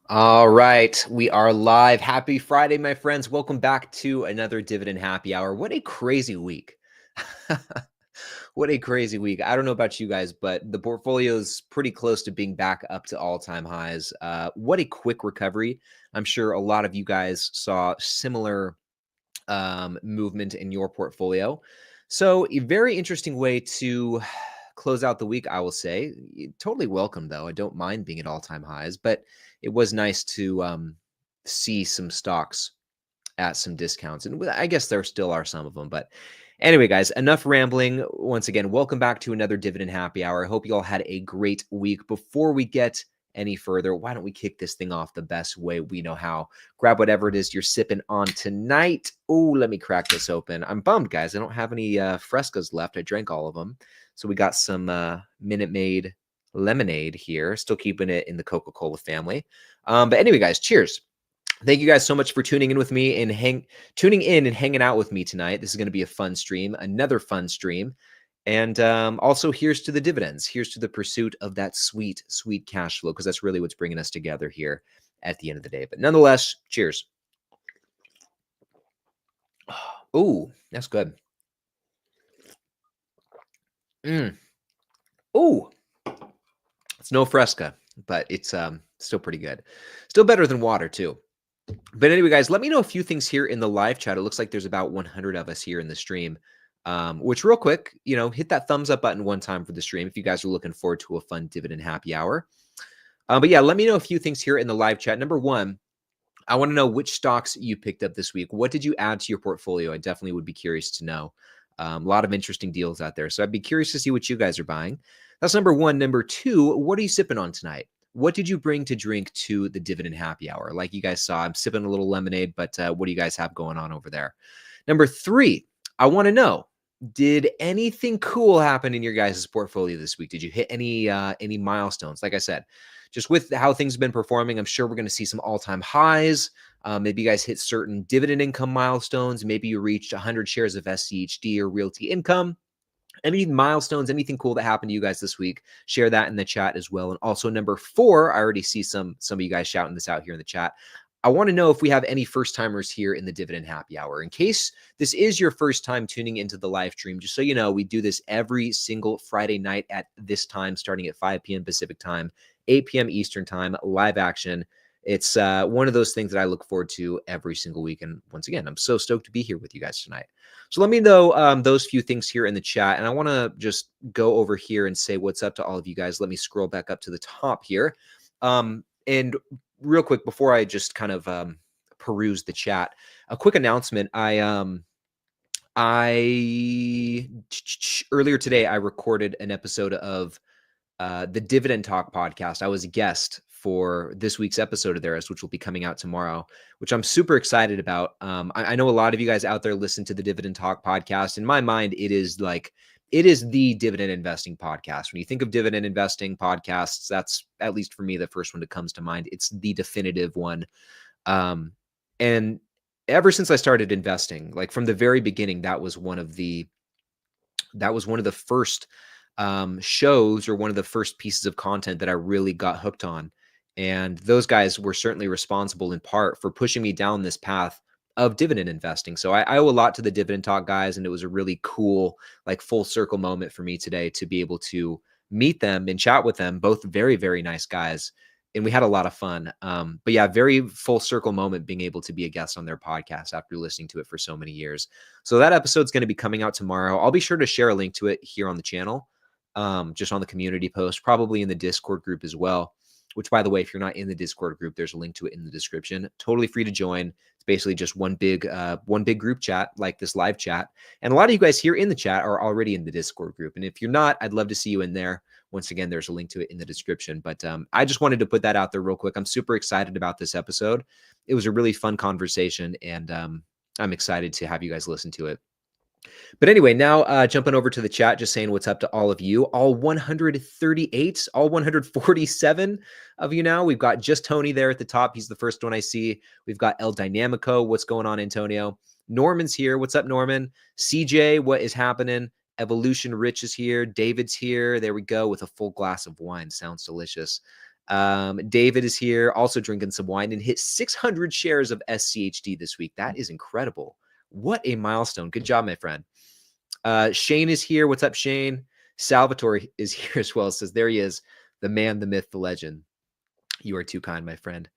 All right, we are live. Happy Friday, my friends. Welcome back to another Dividend Happy Hour. What a crazy week. What a crazy week. I don't know about you guys, but the portfolio's pretty close to being back up to all-time highs. What a quick recovery. I'm sure a lot of you guys saw similar movement in your portfolio. So a very interesting way to close out the week, I will say. Totally welcome, though. I don't mind being at all-time highs, but it was nice to see some stocks at some discounts. And I guess there still are some of them. But anyway, guys, enough rambling. Once again, welcome back to another Dividend Happy Hour. I hope you all had a great week. Before we get any further, why don't we kick this thing off the best way we know how? Grab whatever it is you're sipping on tonight. Oh, let me crack this open. I'm bummed, guys. I don't have any Frescas left. I drank all of them. So we got some Minute Maid lemonade here. Still keeping it in the Coca-Cola family. But anyway, guys, cheers. Thank you guys so much for tuning in with me and hanging out with me tonight. This is going to be a fun stream, another fun stream. And also, here's to the dividends. Here's to the pursuit of that sweet, sweet cash flow, because that's really what's bringing us together here at the end of the day. But nonetheless, cheers. Ooh, that's good. Ooh, it's no Fresca, but it's still pretty good. Still better than water, too. But anyway, guys, let me know a few things here in the live chat. It looks like there's about 100 of us here in the stream, which real quick, hit that thumbs up button one time for the stream if you guys are looking forward to a fun dividend happy hour. But yeah, let me know a few things here in the live chat. Number one, I want to know which stocks you picked up this week. What did you add to your portfolio? I definitely would be curious to know. A lot of interesting deals out there. So I'd be curious to see what you guys are buying. That's number one. Number two, what are you sipping on tonight? What did you bring to drink to the dividend happy hour? Like you guys saw, I'm sipping a little lemonade, but what do you guys have going on over there? Number three, I want to know, did anything cool happen in your guys' portfolio this week? Did you hit any milestones? Like I said, just with how things have been performing, I'm sure we're going to see some all-time highs. Maybe you guys hit certain dividend income milestones. Maybe you reached 100 shares of SCHD or Realty Income. Any milestones, anything cool that happened to you guys this week, share that in the chat as well. And also number four, I already see some of you guys shouting this out here in the chat. I want to know if we have any first timers here in the Dividend Happy Hour. In case this is your first time tuning into the live stream, just so you know, we do this every single Friday night at this time, starting at 5 p.m. Pacific time, 8 p.m. Eastern time, live action. It's one of those things that I look forward to every single week. And once again, I'm so stoked to be here with you guys tonight. So let me know those few things here in the chat. And I want to just go over here and say what's up to all of you guys. Let me scroll back up to the top here. And real quick, before I just kind of peruse the chat, a quick announcement. Earlier today, I recorded an episode of the Dividend Talk podcast. I was a guest for this week's episode of theirs, which will be coming out tomorrow, which I'm super excited about. I know a lot of you guys out there listen to the Dividend Talk podcast. In my mind, it is the dividend investing podcast. When you think of dividend investing podcasts, that's, at least for me, the first one that comes to mind. It's the definitive one. And ever since I started investing, like from the very beginning, that was one of the first shows, or one of the first pieces of content that I really got hooked on. And those guys were certainly responsible in part for pushing me down this path of dividend investing. So I owe a lot to the Dividend Talk guys, and it was a really cool, like, full circle moment for me today to be able to meet them and chat with them. Both very, very nice guys. And we had a lot of fun. But yeah, very full circle moment being able to be a guest on their podcast after listening to it for so many years. So that episode's going to be coming out tomorrow. I'll be sure to share a link to it here on the channel, just on the community post, probably in the Discord group as well. Which, by the way, if you're not in the Discord group, there's a link to it in the description. Totally free to join. It's basically just one big group chat, like this live chat. And a lot of you guys here in the chat are already in the Discord group. And if you're not, I'd love to see you in there. Once again, there's a link to it in the description. But I just wanted to put that out there real quick. I'm super excited about this episode. It was a really fun conversation, and I'm excited to have you guys listen to it. But anyway, now jumping over to the chat, just saying what's up to all of you, all 138, all 147 of you now. We've got just Tony there at the top. He's the first one I see. We've got El Dynamico. What's going on, Antonio? Norman's here. What's up, Norman? CJ, what is happening? Evolution Rich is here. David's here. There we go, with a full glass of wine. Sounds delicious. David is here, also drinking some wine, and hit 600 shares of SCHD this week. That is incredible. What a milestone. Good job, my friend. Shane is here. What's up, Shane? Salvatore is here as well. Says, there he is, the man, the myth, the legend. You are too kind, my friend.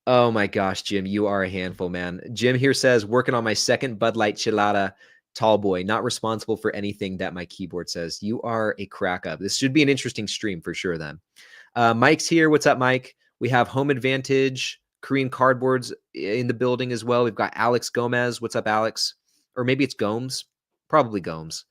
Oh my gosh, Jim, you are a handful, man. Jim here says, working on my second Bud Light Chilada, tall boy, not responsible for anything that my keyboard says. You are a crack up. This should be an interesting stream for sure then. Mike's here. What's up, Mike? We have Home Advantage, Korean Cardboards in the building as well. We've got Alex Gomez. What's up, Alex? Or maybe it's Gomes. Probably Gomes.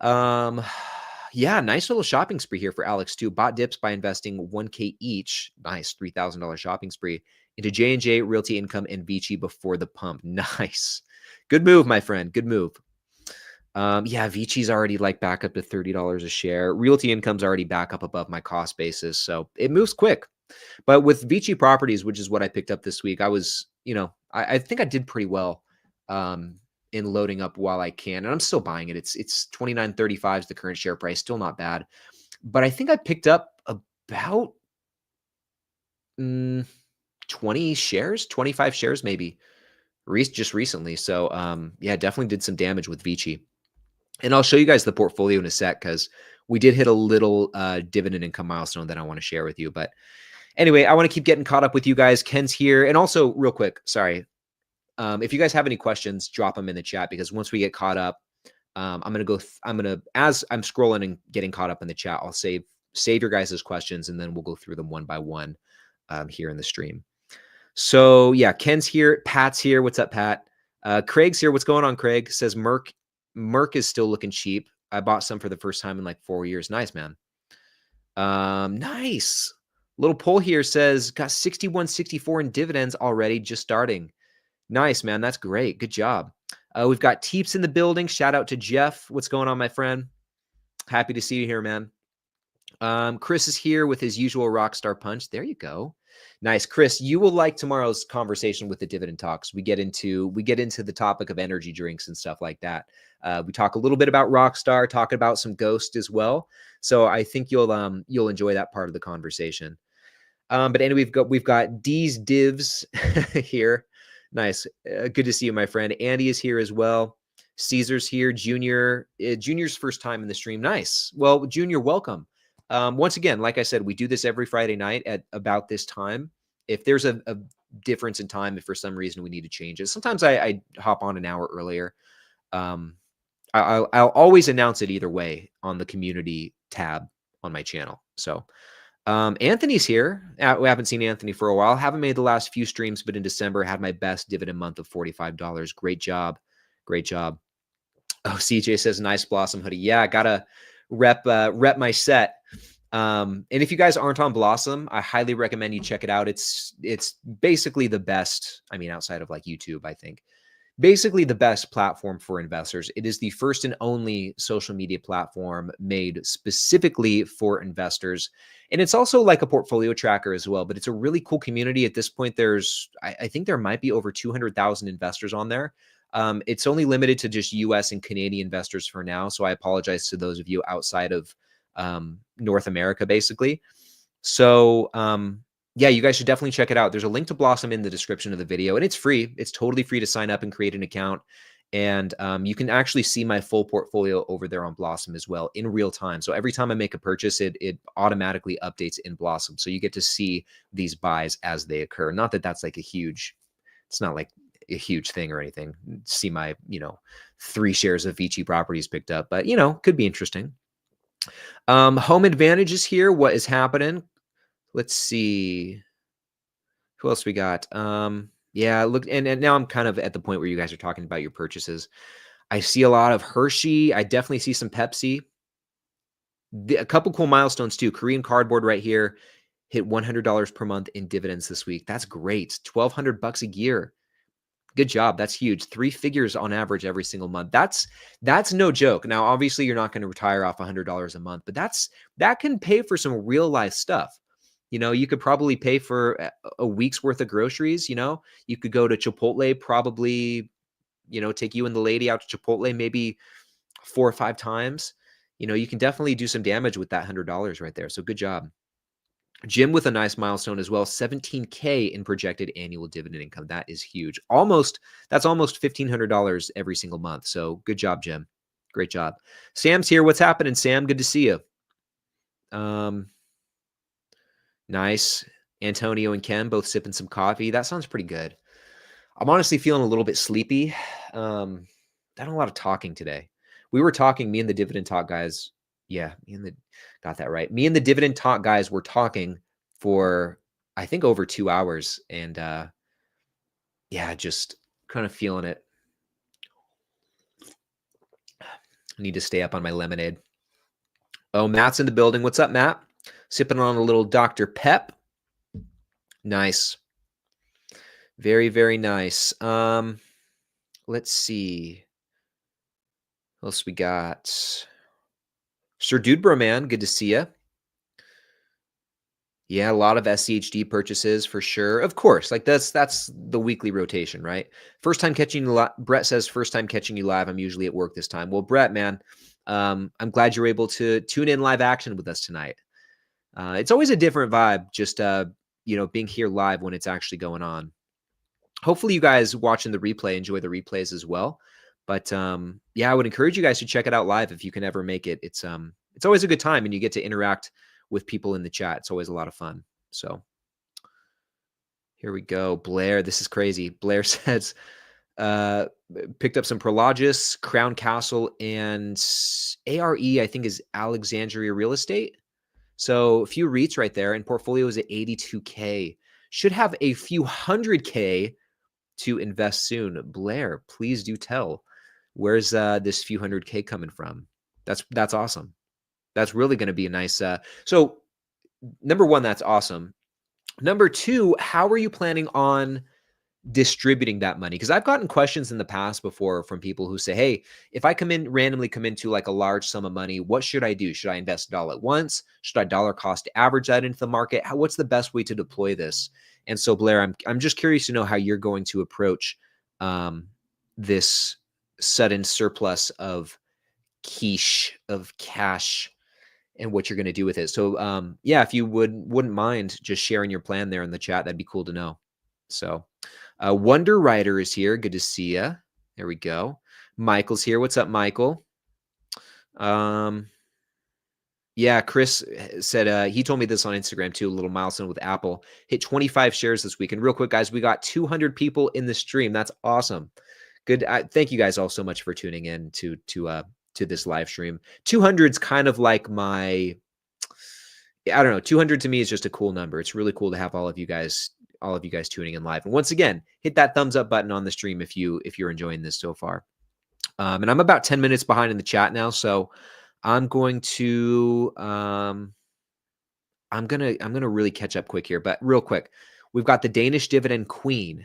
Yeah, nice little shopping spree here for Alex too. Bought dips by investing $1K each. Nice, $3,000 shopping spree into J&J, Realty Income, and Vici before the pump. Nice. Good move, my friend. Good move. Yeah, Vici's already like back up to $30 a share. Realty Income's already back up above my cost basis. So it moves quick. But with Vici Properties, which is what I picked up this week, I was, I think I did pretty well in loading up while I can. And I'm still buying it. It's $29.35 is the current share price. Still not bad. But I think I picked up about 20 shares, 25 shares maybe just recently. So yeah, definitely did some damage with Vici. And I'll show you guys the portfolio in a sec because we did hit a little dividend income milestone that I want to share with you. But anyway, I want to keep getting caught up with you guys. Ken's here. And also real quick, sorry. If you guys have any questions, drop them in the chat because once we get caught up, I'm going to as I'm scrolling and getting caught up in the chat, I'll save your guys' questions and then we'll go through them one by one here in the stream. So yeah, Ken's here. Pat's here. What's up, Pat? Craig's here. What's going on, Craig? Says Merck is still looking cheap. I bought some for the first time in like 4 years. Nice, man. Nice. Little poll here says got 61.64 in dividends already, just starting. Nice, man. That's great. Good job. We've got Teeps in the building. Shout out to Jeff. What's going on, my friend? Happy to see you here, man. Chris is here with his usual rock star punch. There you go. Nice. Chris, you will like tomorrow's conversation with the Dividend Talks. We get into the topic of energy drinks and stuff like that. We talk a little bit about Rockstar, talk about some Ghost as well. So I think you'll enjoy that part of the conversation. But anyway, we've got D's Divs here. Nice. Good to see you, my friend. Andy is here as well. Caesar's here. Junior. Junior's first time in the stream. Nice. Well, Junior, welcome. Once again, like I said, we do this every Friday night at about this time. If there's a difference in time, if for some reason we need to change it, sometimes I hop on an hour earlier. I'll always announce it either way on the community tab on my channel. So Anthony's here. We haven't seen Anthony for a while. Haven't made the last few streams, but in December had my best dividend month of $45. Great job. Great job. Oh, CJ says nice Blossom hoodie. Yeah, I gotta rep my set. And if you guys aren't on Blossom, I highly recommend you check it out. It's basically the best, I mean, outside of like YouTube, I think, basically the best platform for investors. It is the first and only social media platform made specifically for investors. And it's also like a portfolio tracker as well, but it's a really cool community. At this point, I think there might be over 200,000 investors on there. It's only limited to just US and Canadian investors for now. So I apologize to those of you outside of North America, basically. So yeah, you guys should definitely check it out. There's a link to Blossom in the description of the video, and it's free. It's totally free to sign up and create an account. And you can actually see my full portfolio over there on Blossom as well in real time. So every time I make a purchase, it automatically updates in Blossom. So you get to see these buys as they occur. Not that that's like it's not like a huge thing or anything. See my, 3 shares of Vici Properties picked up, but could be interesting. Home Advantage is here. What is happening? Let's see. Who else we got? Yeah, look, and now I'm kind of at the point where you guys are talking about your purchases. I see a lot of Hershey. I definitely see some Pepsi. A couple cool milestones too. Korean Cardboard right here hit $100 per month in dividends this week. That's great. $1,200 a year. Good job. That's huge. 3 figures on average every single month. That's no joke. Now, obviously, you're not going to retire off $100 a month, but that can pay for some real life stuff. You could probably pay for a week's worth of groceries. You could go to Chipotle, probably, take you and the lady out to Chipotle maybe 4 or 5 times. You can definitely do some damage with that $100 right there. So good job. Jim with a nice milestone as well, 17K in projected annual dividend income. That is huge. That's almost $1,500 every single month. So good job, Jim. Great job. Sam's here. What's happening, Sam? Good to see you. Nice. Antonio and Ken both sipping some coffee. That sounds pretty good. I'm honestly feeling a little bit sleepy. Done a lot of talking today. We were talking, me and the Dividend Talk guys. Yeah, got that right. Me and the Dividend Talk guys were talking for, I think, over 2 hours. And yeah, just kind of feeling it. I need to stay up on my lemonade. Oh, Matt's in the building. What's up, Matt? Sipping on a little Dr. Pep. Nice. Very, very nice. Let's see. What else we got? Sir Dudebro, man. Good to see you. Yeah, a lot of SCHD purchases for sure. Of course, like that's the weekly rotation, right? First time catching you live. Brett says first time catching you live. I'm usually at work this time. Well, Brett, man, I'm glad you're able to tune in live action with us tonight. It's always a different vibe, just being here live when it's actually going on. Hopefully, you guys watching the replay enjoy the replays as well. But yeah, I would encourage you guys to check it out live if you can ever make it. It's always a good time, and you get to interact with people in the chat. It's always a lot of fun. So here we go. Blair, this is crazy. Blair says, picked up some Prologis, Crown Castle, and ARE, I think is Alexandria Real Estate. So a few REITs right there, and portfolio is at 82K. Should have a few 100K to invest soon. Blair, please do tell. Where's this few 100K coming from? That's awesome. That's really going to be a nice. So number one, that's awesome. Number two, how are you planning on distributing that money? Because I've gotten questions in the past before from people who say, hey, if I randomly come into like a large sum of money, what should I do? Should I invest it all at once? Should I dollar cost average that into the market? What's the best way to deploy this? And so, Blair, I'm just curious to know how you're going to approach this sudden surplus of quiche, of cash, and what you're going to do with it. So yeah, if you wouldn't mind just sharing your plan there in the chat, that'd be cool to know. So Wonder Rider is here. Good to see you. There we go. Michael's here. What's up, Michael? Yeah, Chris said he told me this on Instagram too, a little milestone with Apple. Hit 25 shares this week. And real quick, guys, we got 200 people in the stream. That's awesome. Good. Thank you guys all so much for tuning in to this live stream. 200 is kind of like I don't know. 200 to me is just a cool number. It's really cool to have all of you guys tuning in live. And once again, hit that thumbs up button on the stream if you're enjoying this so far. And I'm about 10 minutes behind in the chat now, so I'm going to I'm gonna really catch up quick here. But real quick, we've got the Danish dividend queen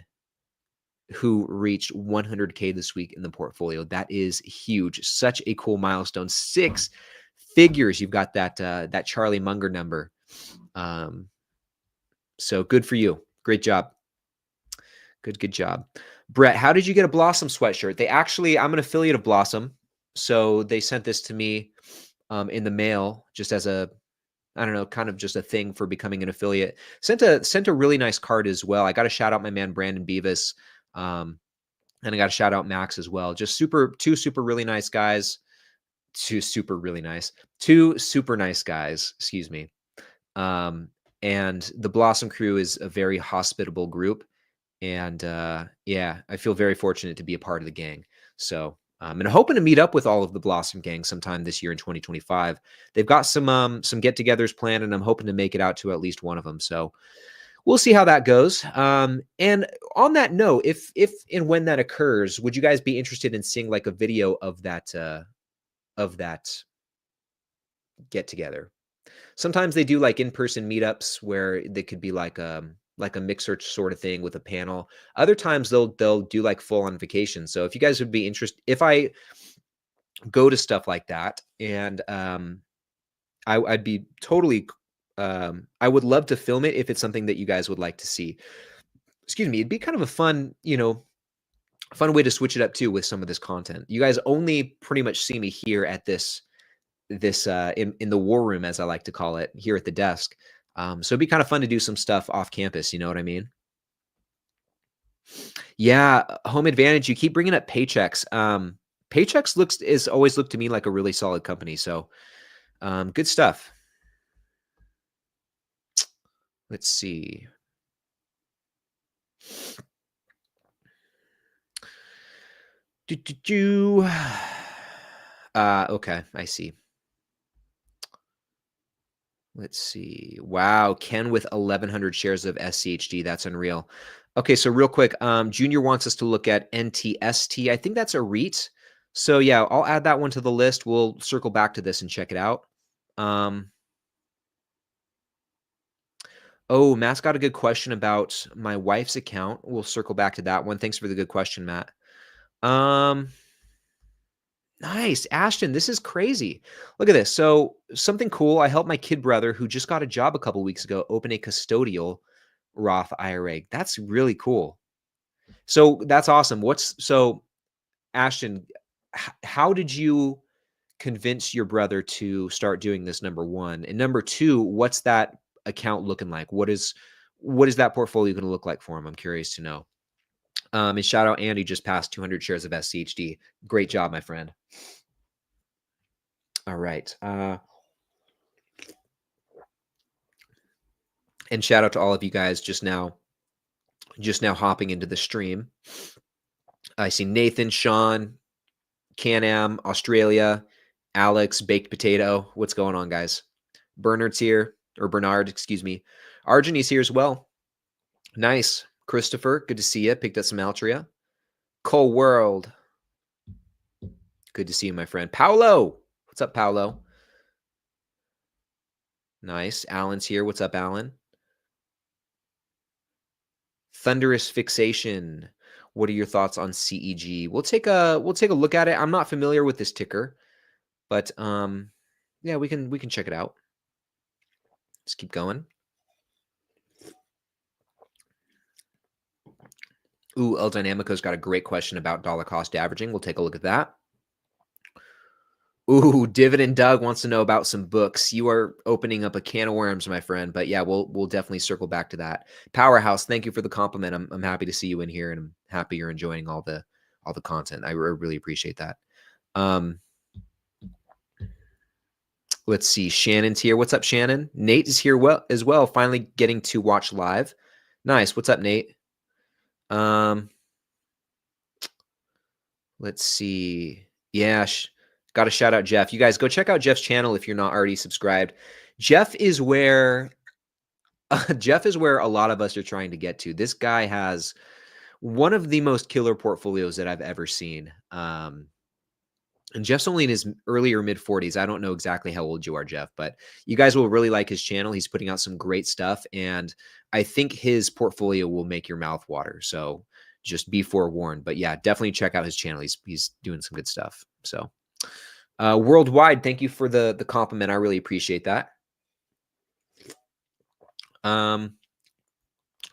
who reached 100K this week in the portfolio. That is huge. Such a cool milestone. 6 figures. You've got that Charlie Munger number. So good for you. Great job. Good job. Brett, how did you get a Blossom sweatshirt? I'm an affiliate of Blossom. So they sent this to me in the mail just as I don't know, kind of just a thing for becoming an affiliate. Sent a really nice card as well. I got to shout out my man, Brandon Beavis. And I got to shout out Max as well. Just two super really nice guys. Two super nice guys, excuse me. And the Blossom crew is a very hospitable group. And yeah, I feel very fortunate to be a part of the gang. So and I'm hoping to meet up with all of the Blossom gang sometime this year in 2025. They've got some get-togethers planned, and I'm hoping to make it out to at least one of them. So we'll see how that goes. And on that note, if and when that occurs, would you guys be interested in seeing like a video of that get together? Sometimes they do like in-person meetups where they could be like a mixer sort of thing with a panel. Other times they'll do like full on vacation. So if you guys would be interested, if I go to stuff like that, and I'd be totally I would love to film it if it's something that you guys would like to see. Excuse me. It'd be kind of a fun way to switch it up too with some of this content. You guys only pretty much see me here at this in the war room, as I like to call it, here at the desk. So it'd be kind of fun to do some stuff off campus. You know what I mean? Yeah, Home Advantage. You keep bringing up Paychex. Paychex is always looked to me like a really solid company. So good stuff. Let's see. Okay, I see. Let's see. Wow, Ken with 1,100 shares of SCHD. That's unreal. Okay, so real quick, Junior wants us to look at NTST. I think that's a REIT. So yeah, I'll add that one to the list. We'll circle back to this and check it out. Oh, Matt's got a good question about my wife's account. We'll circle back to that one. Thanks for the good question, Matt. Nice. Ashton, this is crazy. Look at this. So something cool. I helped my kid brother who just got a job a couple weeks ago open a custodial Roth IRA. That's really cool. So that's awesome. So Ashton, how did you convince your brother to start doing this, number one? And number two, what's that account looking like? What is that portfolio going to look like for him? I'm curious to know. And shout out Andy, just passed 200 shares of SCHD. Great job, my friend. All right. And shout out to all of you guys just now hopping into the stream. I see Nathan, Sean, Can-Am, Australia, Alex, Baked Potato. What's going on, guys? Bernard's here, or Bernard, excuse me. Arjuni's here as well. Nice. Christopher, good to see you. Picked up some Altria. Cole World. Good to see you, my friend. Paolo. What's up, Paolo? Nice. Alan's here. What's up, Alan? Thunderous Fixation. What are your thoughts on CEG? We'll take a look at it. I'm not familiar with this ticker, but yeah, we can check it out. Let's keep going. Ooh, El Dynamico's got a great question about dollar cost averaging. We'll take a look at that. Ooh, Dividend Doug wants to know about some books. You are opening up a can of worms, my friend. But yeah, we'll definitely circle back to that. Powerhouse, thank you for the compliment. I'm happy to see you in here, and I'm happy you're enjoying all the content. I really appreciate that. Let's see. Shannon's here. What's up, Shannon? Nate is here as well. Finally getting to watch live. Nice. What's up, Nate? Let's see. Yeah, got to shout out Jeff. You guys go check out Jeff's channel if you're not already subscribed. Jeff is where a lot of us are trying to get to. This guy has one of the most killer portfolios that I've ever seen. And Jeff's only in his early or mid 40s. I don't know exactly how old you are, Jeff, but you guys will really like his channel. He's putting out some great stuff, and I think his portfolio will make your mouth water. So just be forewarned. But yeah, definitely check out his channel. He's doing some good stuff. So worldwide, thank you for the compliment. I really appreciate that.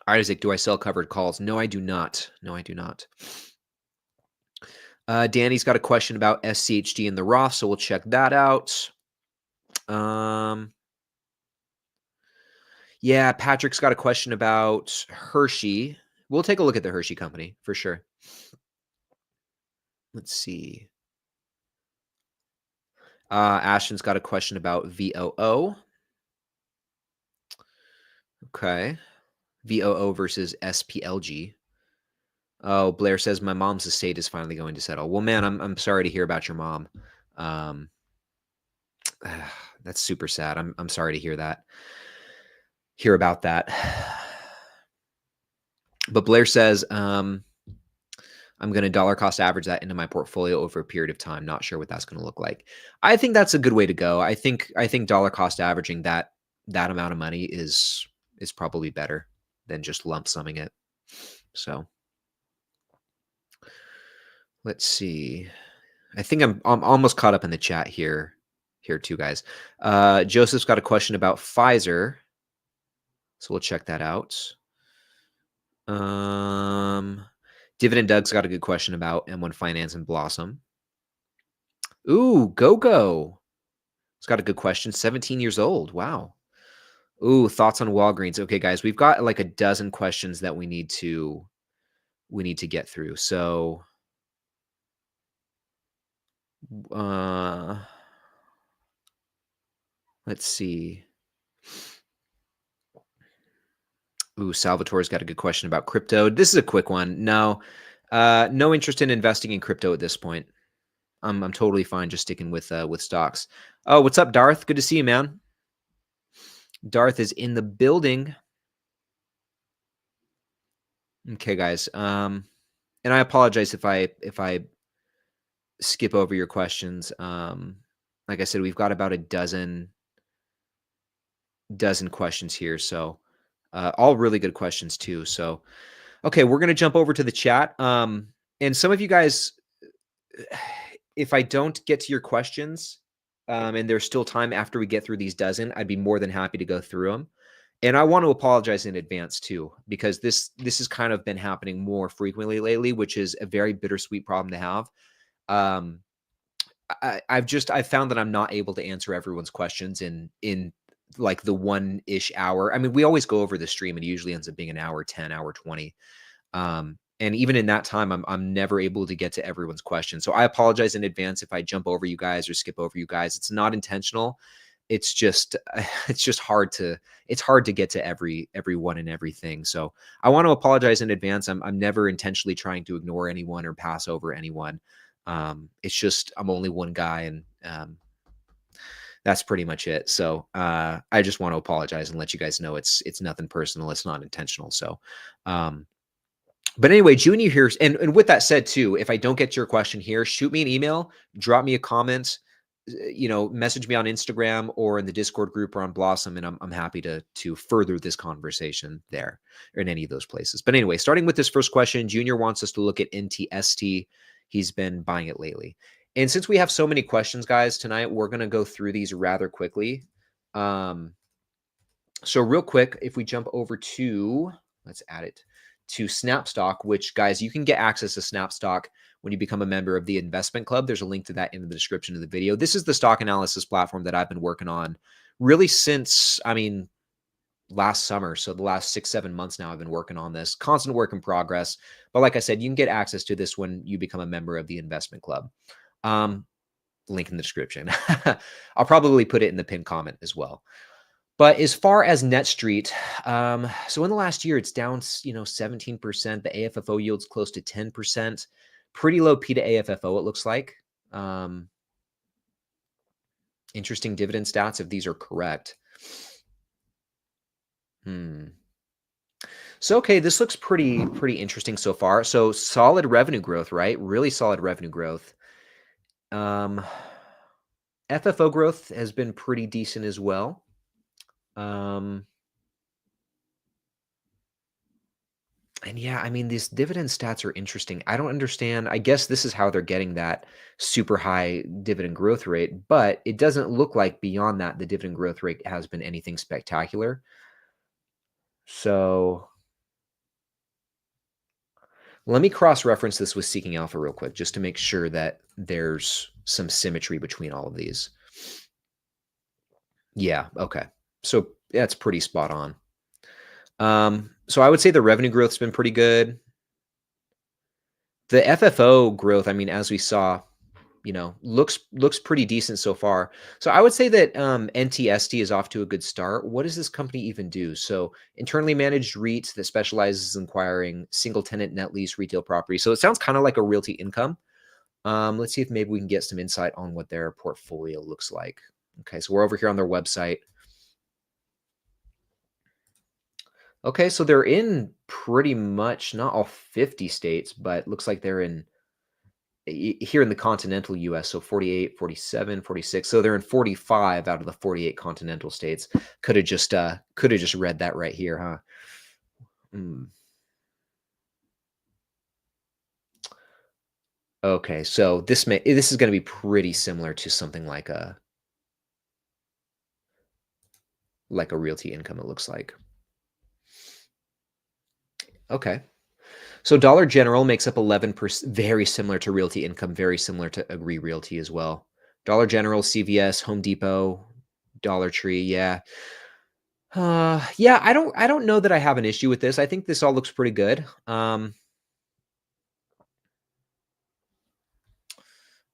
Isaac, do I sell covered calls? No, I do not. No, I do not. Danny's got a question about SCHD and the Roth, so we'll check that out. Yeah, Patrick's got a question about Hershey. We'll take a look at the Hershey company for sure. Let's see. Ashton's got a question about VOO. Okay. VOO versus SPLG. Oh, Blair says my mom's estate is finally going to settle. Well, man, I'm sorry to hear about your mom. That's super sad. I'm sorry to hear about that. But Blair says I'm going to dollar cost average that into my portfolio over a period of time. Not sure what that's going to look like. I think that's a good way to go. I think dollar cost averaging that amount of money is probably better than just lump summing it. So let's see. I think I'm almost caught up in the chat here too, guys. Joseph's got a question about Pfizer, so we'll check that out. Dividend Doug's got a good question about M1 Finance and Blossom. Ooh, Go. It's got a good question. 17 years old. Wow. Ooh, thoughts on Walgreens. Okay, guys, we've got like a dozen questions that we need to get through. So, uh, let's see. Ooh, Salvatore's got a good question about crypto. This is a quick one. No, no interest in investing in crypto at this point. I'm totally fine just sticking with stocks. Oh, what's up, Darth? Good to see you, man. Darth is in the building. Okay, guys. And I apologize if I skip over your questions. Like I said, we've got about a dozen questions here, so all really good questions too. So, okay, we're gonna jump over to the chat. And some of you guys, if I don't get to your questions, and there's still time after we get through these dozen, I'd be more than happy to go through them. And I want to apologize in advance too, because this has kind of been happening more frequently lately, which is a very bittersweet problem to have. Um, I've found that I'm not able to answer everyone's questions in like the 1-ish hour. I mean, we always go over the stream, and it usually ends up being an hour 10, hour 20. And even in that time, I'm never able to get to everyone's questions. So I apologize in advance if I jump over you guys or skip over you guys. It's not intentional. It's just it's just hard to get to everyone and everything. So I want to apologize in advance. I'm never intentionally trying to ignore anyone or pass over anyone. It's just I'm only one guy, and that's pretty much it. So I just want to apologize and let you guys know it's nothing personal. It's not intentional. So but anyway, Junior here, and with that said too, if I don't get your question here, shoot me an email, drop me a comment, message me on Instagram or in the Discord group or on Blossom, and I'm happy to further this conversation there or in any of those places. But anyway, starting with this first question, Junior wants us to look at NTST. He's been buying it lately. And since we have so many questions, guys, tonight, we're going to go through these rather quickly. So real quick, if we jump over to, let's add it to Snapstock, which, guys, you can get access to Snapstock when you become a member of the investment club. There's a link to that in the description of the video. This is the stock analysis platform that I've been working on really since, last summer. So the last 6-7 months now, I've been working on this. Constant work in progress. But like I said, you can get access to this when you become a member of the investment club. Link in the description. I'll probably put it in the pinned comment as well. But as far as NETSTREIT, so in the last year, it's down, 17%. The AFFO yield's close to 10%. Pretty low P to AFFO, it looks like. Interesting dividend stats if these are correct. So, okay, this looks pretty interesting so far. So solid revenue growth, right? Really solid revenue growth. FFO growth has been pretty decent as well. And yeah, these dividend stats are interesting. I don't understand. I guess this is how they're getting that super high dividend growth rate, but it doesn't look like beyond that, the dividend growth rate has been anything spectacular. So let me cross-reference this with Seeking Alpha real quick, just to make sure that there's some symmetry between all of these. Yeah, okay. So that's pretty spot on. So I would say the revenue growth's been pretty good. The FFO growth, as we saw, looks pretty decent so far. So I would say that NTST is off to a good start. What does this company even do? So internally managed REIT that specializes in acquiring single tenant net lease retail property. So it sounds kind of like a Realty Income. Let's see if maybe we can get some insight on what their portfolio looks like. Okay, so we're over here on their website. Okay, so they're in pretty much not all 50 states, but looks like they're in here in the continental US. So 48, 47, 46. So they're in 45 out of the 48 continental states. Could have just read that right here, huh? Okay, so this is going to be pretty similar to something like a Realty Income, it looks like. Okay. So Dollar General makes up 11%, very similar to Realty Income, very similar to Agree Realty as well. Dollar General, CVS, Home Depot, Dollar Tree, yeah. Yeah, I don't know that I have an issue with this. I think this all looks pretty good.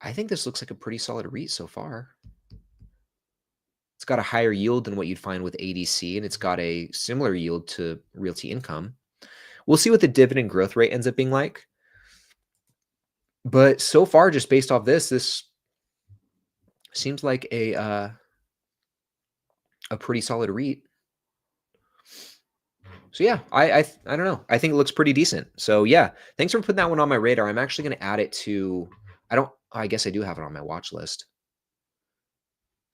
I think this looks like a pretty solid REIT so far. It's got a higher yield than what you'd find with ADC, and it's got a similar yield to Realty Income. We'll see what the dividend growth rate ends up being like. But so far, just based off this seems like a pretty solid REIT. So yeah, I don't know. I think it looks pretty decent. So yeah, thanks for putting that one on my radar. I'm actually going to add it to. I guess I do have it on my watch list.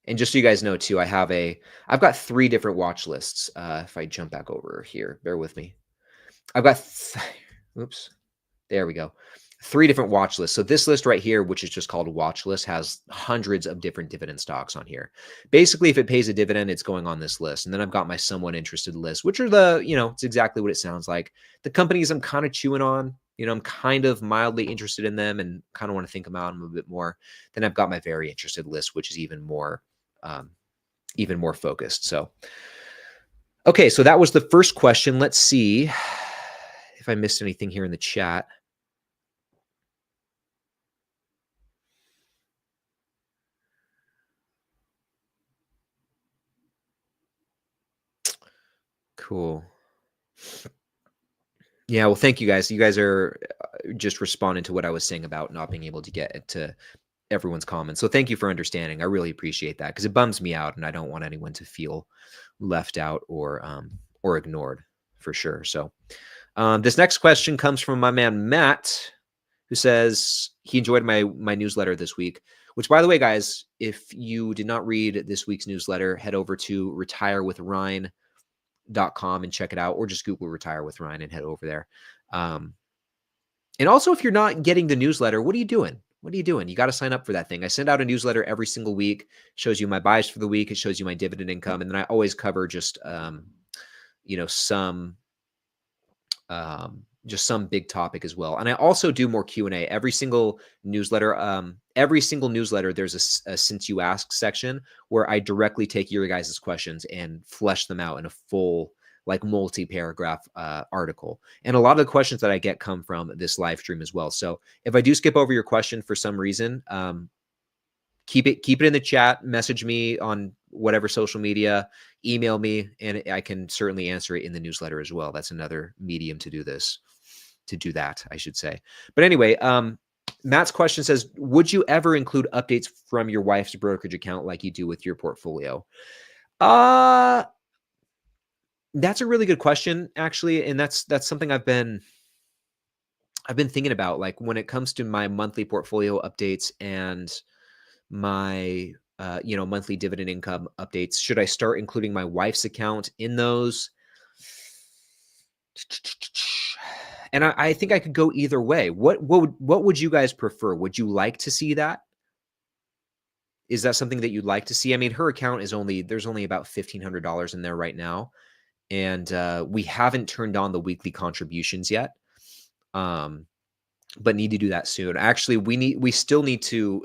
And just so you guys know too, I've got 3 different watch lists. If I jump back over here, bear with me. I've got, oops, there we go. 3 different watch lists. So this list right here, which is just called watch list, has hundreds of different dividend stocks on here. Basically, if it pays a dividend, it's going on this list. And then I've got my somewhat interested list, which are it's exactly what it sounds like. The companies I'm kind of chewing on, I'm kind of mildly interested in them and kind of want to think about them a bit more. Then I've got my very interested list, which is even more focused. So, okay, so that was the first question. Let's see if I missed anything here in the chat. Cool. Yeah, well, thank you guys. You guys are just responding to what I was saying about not being able to get to everyone's comments. So thank you for understanding. I really appreciate that because it bums me out, and I don't want anyone to feel left out or ignored for sure. So this next question comes from my man Matt, who says he enjoyed my newsletter this week. Which, by the way, guys, if you did not read this week's newsletter, head over to retirewithryan.com and check it out, or just Google Retire with Ryan and head over there. And also, if you're not getting the newsletter, what are you doing? What are you doing? You got to sign up for that thing. I send out a newsletter every single week. It shows you my buys for the week. It shows you my dividend income. And then I always cover just some big topic as well. And I also do more Q&A. Every single newsletter, there's a since you ask section where I directly take your guys' questions and flesh them out in a full, like, multi-paragraph article. And a lot of the questions that I get come from this live stream as well. So if I do skip over your question for some reason, keep it in the chat, message me on whatever social media, email me, and I can certainly answer it in the newsletter as well. That's another medium to do that, I should say. But anyway, Matt's question says, would you ever include updates from your wife's brokerage account like you do with your portfolio? That's a really good question, actually. And that's something I've been thinking about, like, when it comes to my monthly portfolio updates and my monthly dividend income updates. Should I start including my wife's account in those? And I think I could go either way. What would you guys prefer? Would you like to see that? Is that something that you'd like to see? I mean, her account there's only about $1,500 in there right now, and we haven't turned on the weekly contributions yet. But need to do that soon. Actually, we still need to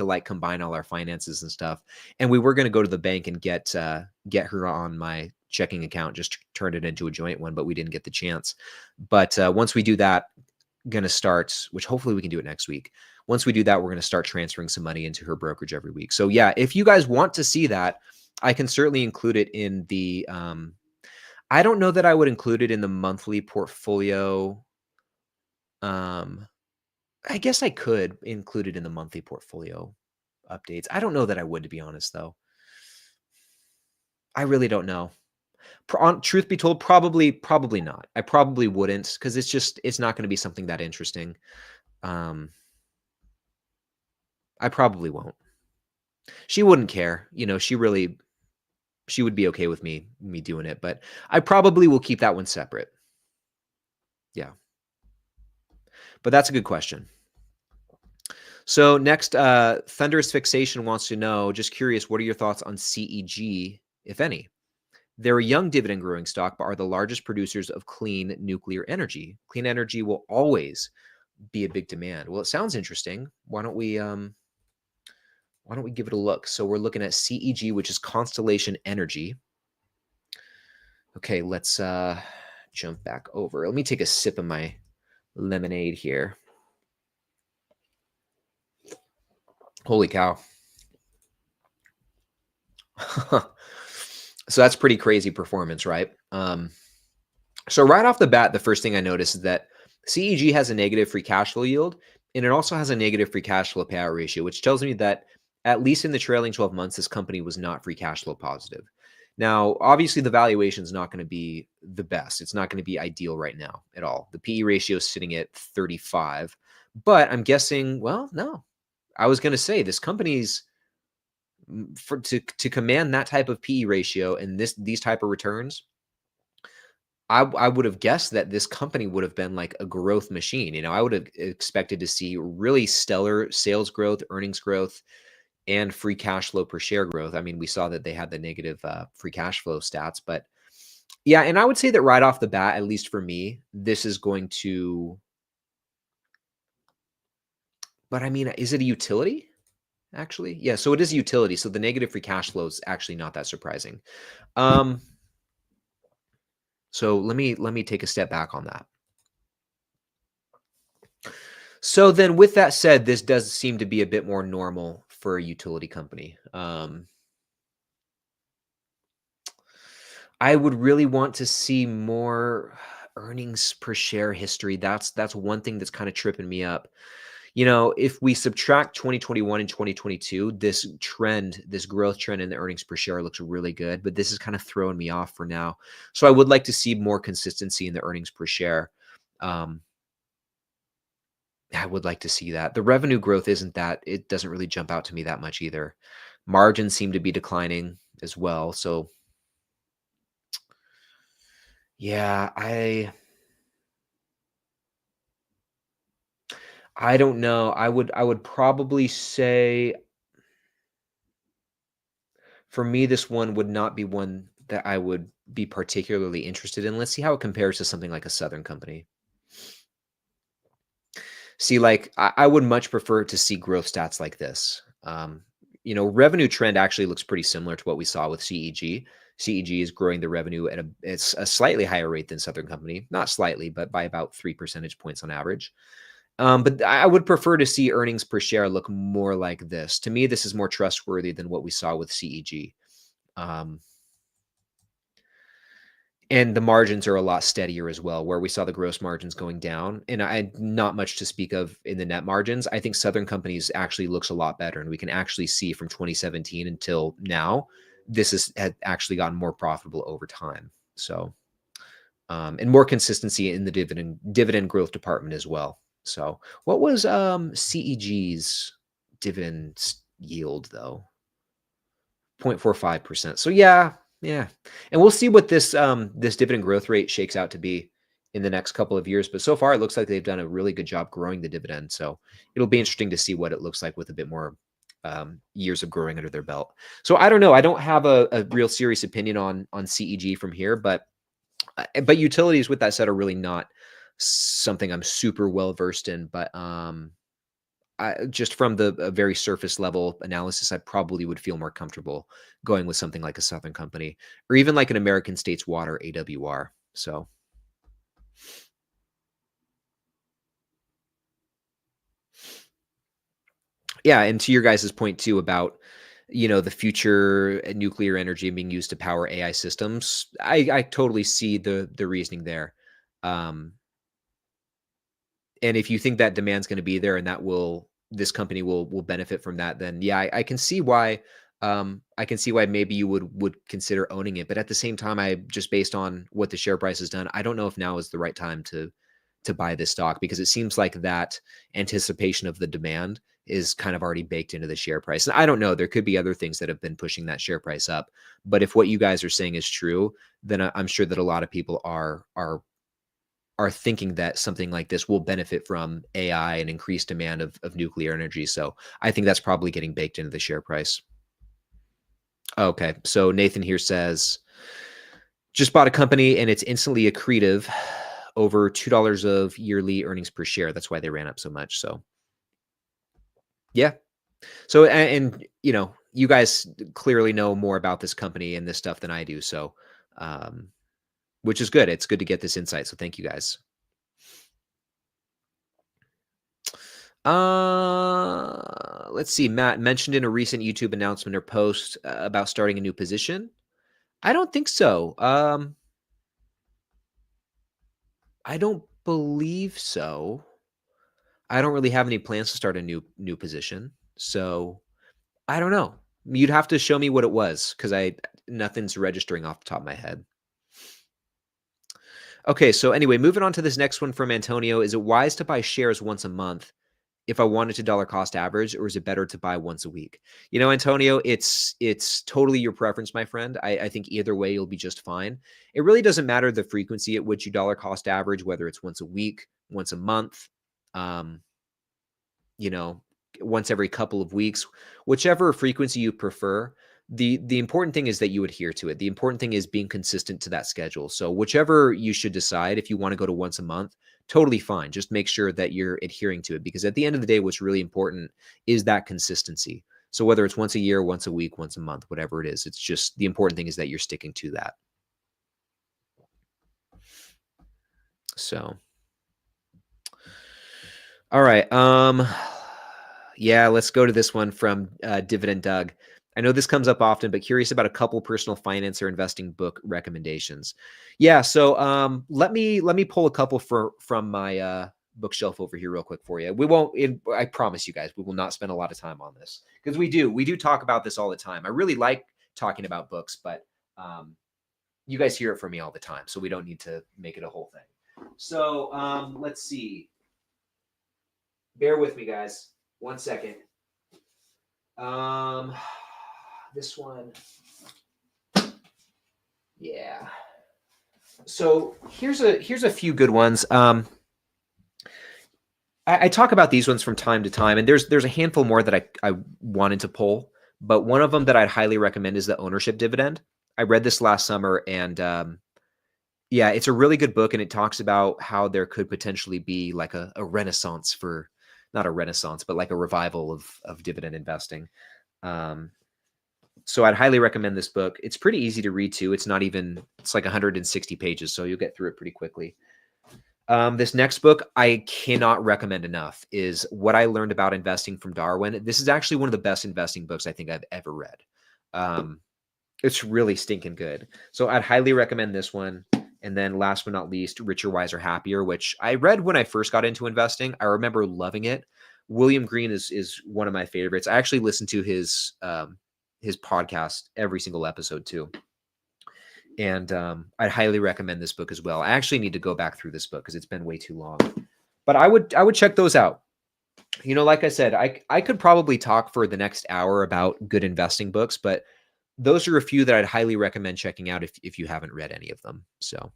like combine all our finances and stuff. And we were going to go to the bank and get her on my checking account, just turn it into a joint one, but we didn't get the chance. But once we do that, going to start, which hopefully we can do it next week. Once we do that, we're going to start transferring some money into her brokerage every week. So yeah, if you guys want to see that, I can certainly include it in the, I don't know that I would include it in the monthly portfolio. I guess I could include it in the monthly portfolio updates. I don't know that I would, to be honest, though. I really don't know. Truth be told, probably not. I probably wouldn't, because it's not going to be something that interesting. I probably won't. She wouldn't care. She would be okay with me doing it, but I probably will keep that one separate. Yeah. But that's a good question. So next, Thunderous Fixation wants to know, just curious, what are your thoughts on CEG, if any? They're a young dividend growing stock, but are the largest producers of clean nuclear energy. Clean energy will always be a big demand. Well, it sounds interesting. Why don't we give it a look? So we're looking at CEG, which is Constellation Energy. Okay, let's jump back over. Let me take a sip of my lemonade here. Holy cow. So that's pretty crazy performance, right? So right off the bat, the first thing I noticed is that CEG has a negative free cash flow yield, and it also has a negative free cash flow payout ratio, which tells me that at least in the trailing 12 months, this company was not free cash flow positive. Now, obviously, the valuation is not going to be the best. It's not going to be ideal right now at all. The PE ratio is sitting at 35, but I'm guessing, well, no. I was going to say this company's to command that type of PE ratio and these type of returns. I would have guessed that this company would have been like a growth machine. I would have expected to see really stellar sales growth, earnings growth, and free cash flow per share growth. I mean, we saw that they had the negative free cash flow stats, but yeah, and I would say that right off the bat, at least for me, this is going to. But I mean, is it a utility? Actually, yeah. So it is a utility. So the negative free cash flow is actually not that surprising. Um, so let me take a step back on that. So then with that said, this does seem to be a bit more normal for a utility company. I would really want to see more earnings per share history. That's one thing that's kind of tripping me up. If we subtract 2021 and 2022, this trend, this growth trend in the earnings per share looks really good, but this is kind of throwing me off for now. So I would like to see more consistency in the earnings per share. Um, I would like to see that. The revenue growth isn't that it doesn't really jump out to me that much either. Margins seem to be declining as well. So yeah, I don't know. I would probably say for me this one would not be one that I would be particularly interested in. Let's see how it compares to something like a Southern company. See, like I would much prefer to see growth stats like this. Revenue trend actually looks pretty similar to what we saw with CEG. CEG is growing the revenue at it's a slightly higher rate than Southern Company, not slightly, but by about 3 percentage points on average. But I would prefer to see earnings per share look more like this. To me, this is more trustworthy than what we saw with CEG. Um, And the margins are a lot steadier as well, where we saw the gross margins going down, and I not much to speak of in the net margins. I think Southern Companies actually looks a lot better, and we can actually see from 2017 until now, this had actually gotten more profitable over time. So, and more consistency in the dividend growth department as well. So, what was CEG's dividend yield though? 0.45%. So yeah, yeah. And we'll see what this dividend growth rate shakes out to be in the next couple of years. But so far, it looks like they've done a really good job growing the dividend. So it'll be interesting to see what it looks like with a bit more years of growing under their belt. So I don't know. I don't have a real serious opinion on CEG from here, but utilities, with that said, are really not something I'm super well versed in. But just from the very surface level analysis, I probably would feel more comfortable going with something like a Southern Company or even like an American States Water AWR. So yeah, and to your guys' point too about the future nuclear energy being used to power AI systems, I totally see the reasoning there. Um, and if you think that demand's going to be there and this company will benefit from that, then yeah, I can see why. I can see why maybe you would consider owning it, but at the same time, I just based on what the share price has done, I don't know if now is the right time to buy this stock, because it seems like that anticipation of the demand is kind of already baked into the share price. And I don't know, there could be other things that have been pushing that share price up, but if what you guys are saying is true, then I'm sure that a lot of people are thinking that something like this will benefit from AI and increased demand of nuclear energy. So I think that's probably getting baked into the share price. Okay. So Nathan here says, just bought a company and it's instantly accretive, over $2 of yearly earnings per share. That's why they ran up so much. So yeah. So, and you guys clearly know more about this company and this stuff than I do. So, um, which is good. It's good to get this insight. So thank you guys. Let's see. Matt mentioned in a recent YouTube announcement or post about starting a new position. I don't think so. I don't believe so. I don't really have any plans to start a new position. So I don't know. You'd have to show me what it was because nothing's registering off the top of my head. Okay, so anyway, moving on to this next one from Antonio. Is it wise to buy shares once a month if I wanted to dollar cost average, or is it better to buy once a week? You know, Antonio, it's totally your preference, my friend. I think either way you'll be just fine. It really doesn't matter the frequency at which you dollar cost average, whether it's once a week, once a month, um, you know, once every couple of weeks, whichever frequency you prefer. The important thing is that you adhere to it. The important thing is being consistent to that schedule. So whichever you should decide, if you want to go to once a month, totally fine. Just make sure that you're adhering to it, because at the end of the day, what's really important is that consistency. So whether it's once a year, once a week, once a month, whatever it is, it's just the important thing is that you're sticking to that. So, all right. Yeah, let's go to this one from Dividend Doug. I know this comes up often, but curious about a couple personal finance or investing book recommendations. Yeah, so let me pull a couple from my bookshelf over here real quick for you. We won't. I promise you guys, we will not spend a lot of time on this because we do talk about this all the time. I really like talking about books, but you guys hear it from me all the time, so we don't need to make it a whole thing. So let's see. Bear with me, guys. 1 second. This one. Yeah. So here's a few good ones. I talk about these ones from time to time, and there's a handful more that I wanted to pull, but one of them that I'd highly recommend is The Ownership Dividend. I read this last summer, and yeah, it's a really good book, and it talks about how there could potentially be like a renaissance for, not a renaissance, but like a revival of dividend investing. So I'd highly recommend this book. It's pretty easy to read too. It's like 160 pages, so you'll get through it pretty quickly. This next book I cannot recommend enough is What I Learned About Investing from Darwin. This is actually one of the best investing books I think I've ever read. It's really stinking good. So I'd highly recommend this one. And then last but not least, Richer, Wiser, Happier, which I read when I first got into investing. I remember loving it. William Green is one of my favorites. I actually listen to his podcast every single episode too. And I'd highly recommend this book as well. I actually need to go back through this book because it's been way too long. But I would check those out. You know, like I said, I could probably talk for the next hour about good investing books, but those are a few that I'd highly recommend checking out if you haven't read any of them. So,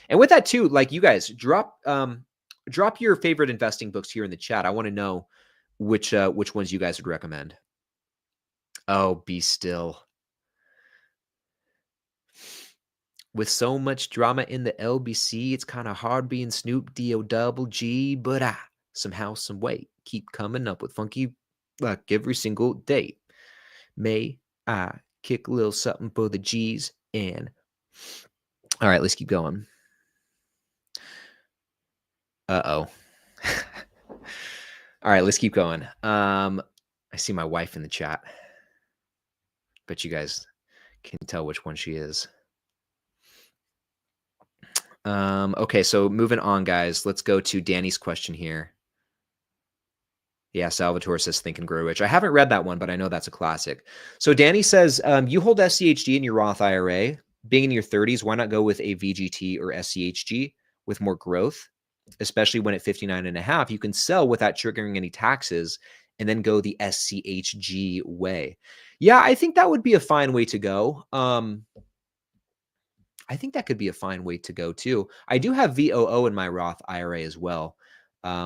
and with that too, like you guys, drop your favorite investing books here in the chat. I want to know which ones you guys would recommend. Oh, Be Still. With so much drama in the LBC, it's kind of hard being Snoop D-O-double-G, but I somehow, some way, keep coming up with funky like every single day. May I kick a little something for the G's and all right, let's keep going. Uh-oh. All right, let's keep going. I see my wife in the chat. Bet you guys can tell which one she is. Okay, so moving on, guys. Let's go to Danny's question here. Yeah, Salvatore says Think and Grow Rich. I haven't read that one, but I know that's a classic. So Danny says, you hold SCHG in your Roth IRA. Being in your 30s, why not go with a VGT or SCHG with more growth? Especially when at 59 and a half, you can sell without triggering any taxes and then go the SCHG way. Yeah, I think that would be a fine way to go. I think that could be a fine way to go too. I do have VOO in my Roth IRA as well,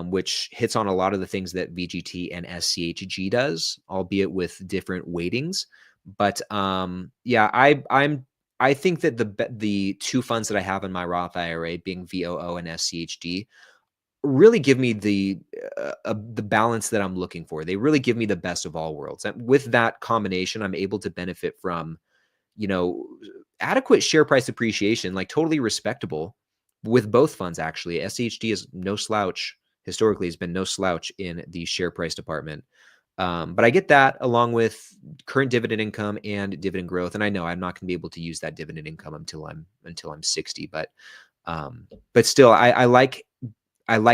which hits on a lot of the things that VGT and SCHG does, albeit with different weightings. But yeah, I think that the two funds that I have in my Roth IRA, being VOO and SCHD, really give me the balance that I'm looking for. They really give me the best of all worlds. And with that combination, I'm able to benefit from, you know, adequate share price appreciation, like totally respectable with both funds, actually. SHD is no slouch. Historically, has been no slouch in the share price department. But I get that along with current dividend income and dividend growth. And I know I'm not going to be able to use that dividend income until I'm 60. But still, I like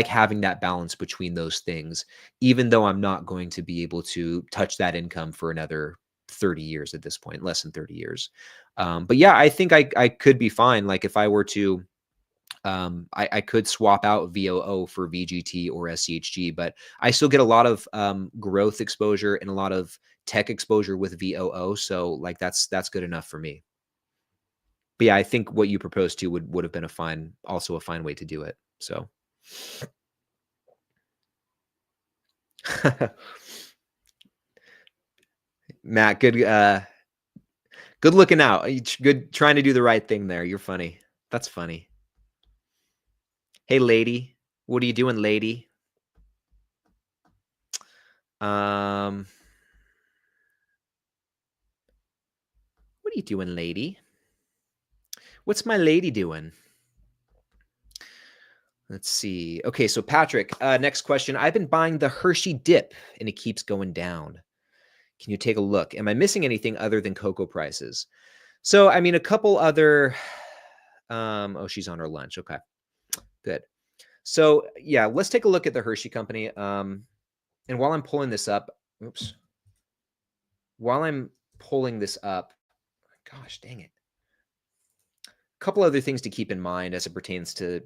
having that balance between those things, even though I'm not going to be able to touch that income for another 30 years at this point, less than 30 years. But yeah, I think I could be fine. Like if I were to, I could swap out VOO for VGT or SCHG, but I still get a lot of growth exposure and a lot of tech exposure with VOO. So like that's good enough for me. But yeah, I think what you proposed to would have been also a fine way to do it. So. Matt, good looking out. Good trying to do the right thing there. You're funny. That's funny. Hey, lady. What are you doing, lady? What are you doing, lady? What's my lady doing? Let's see. Okay, so Patrick, next question. I've been buying the Hershey dip and it keeps going down. Can you take a look? Am I missing anything other than cocoa prices? So, I mean, a couple other, oh, she's on her lunch. Okay, good. So yeah, let's take a look at the Hershey company. And while I'm pulling this up, gosh, dang it. A couple other things to keep in mind as it pertains to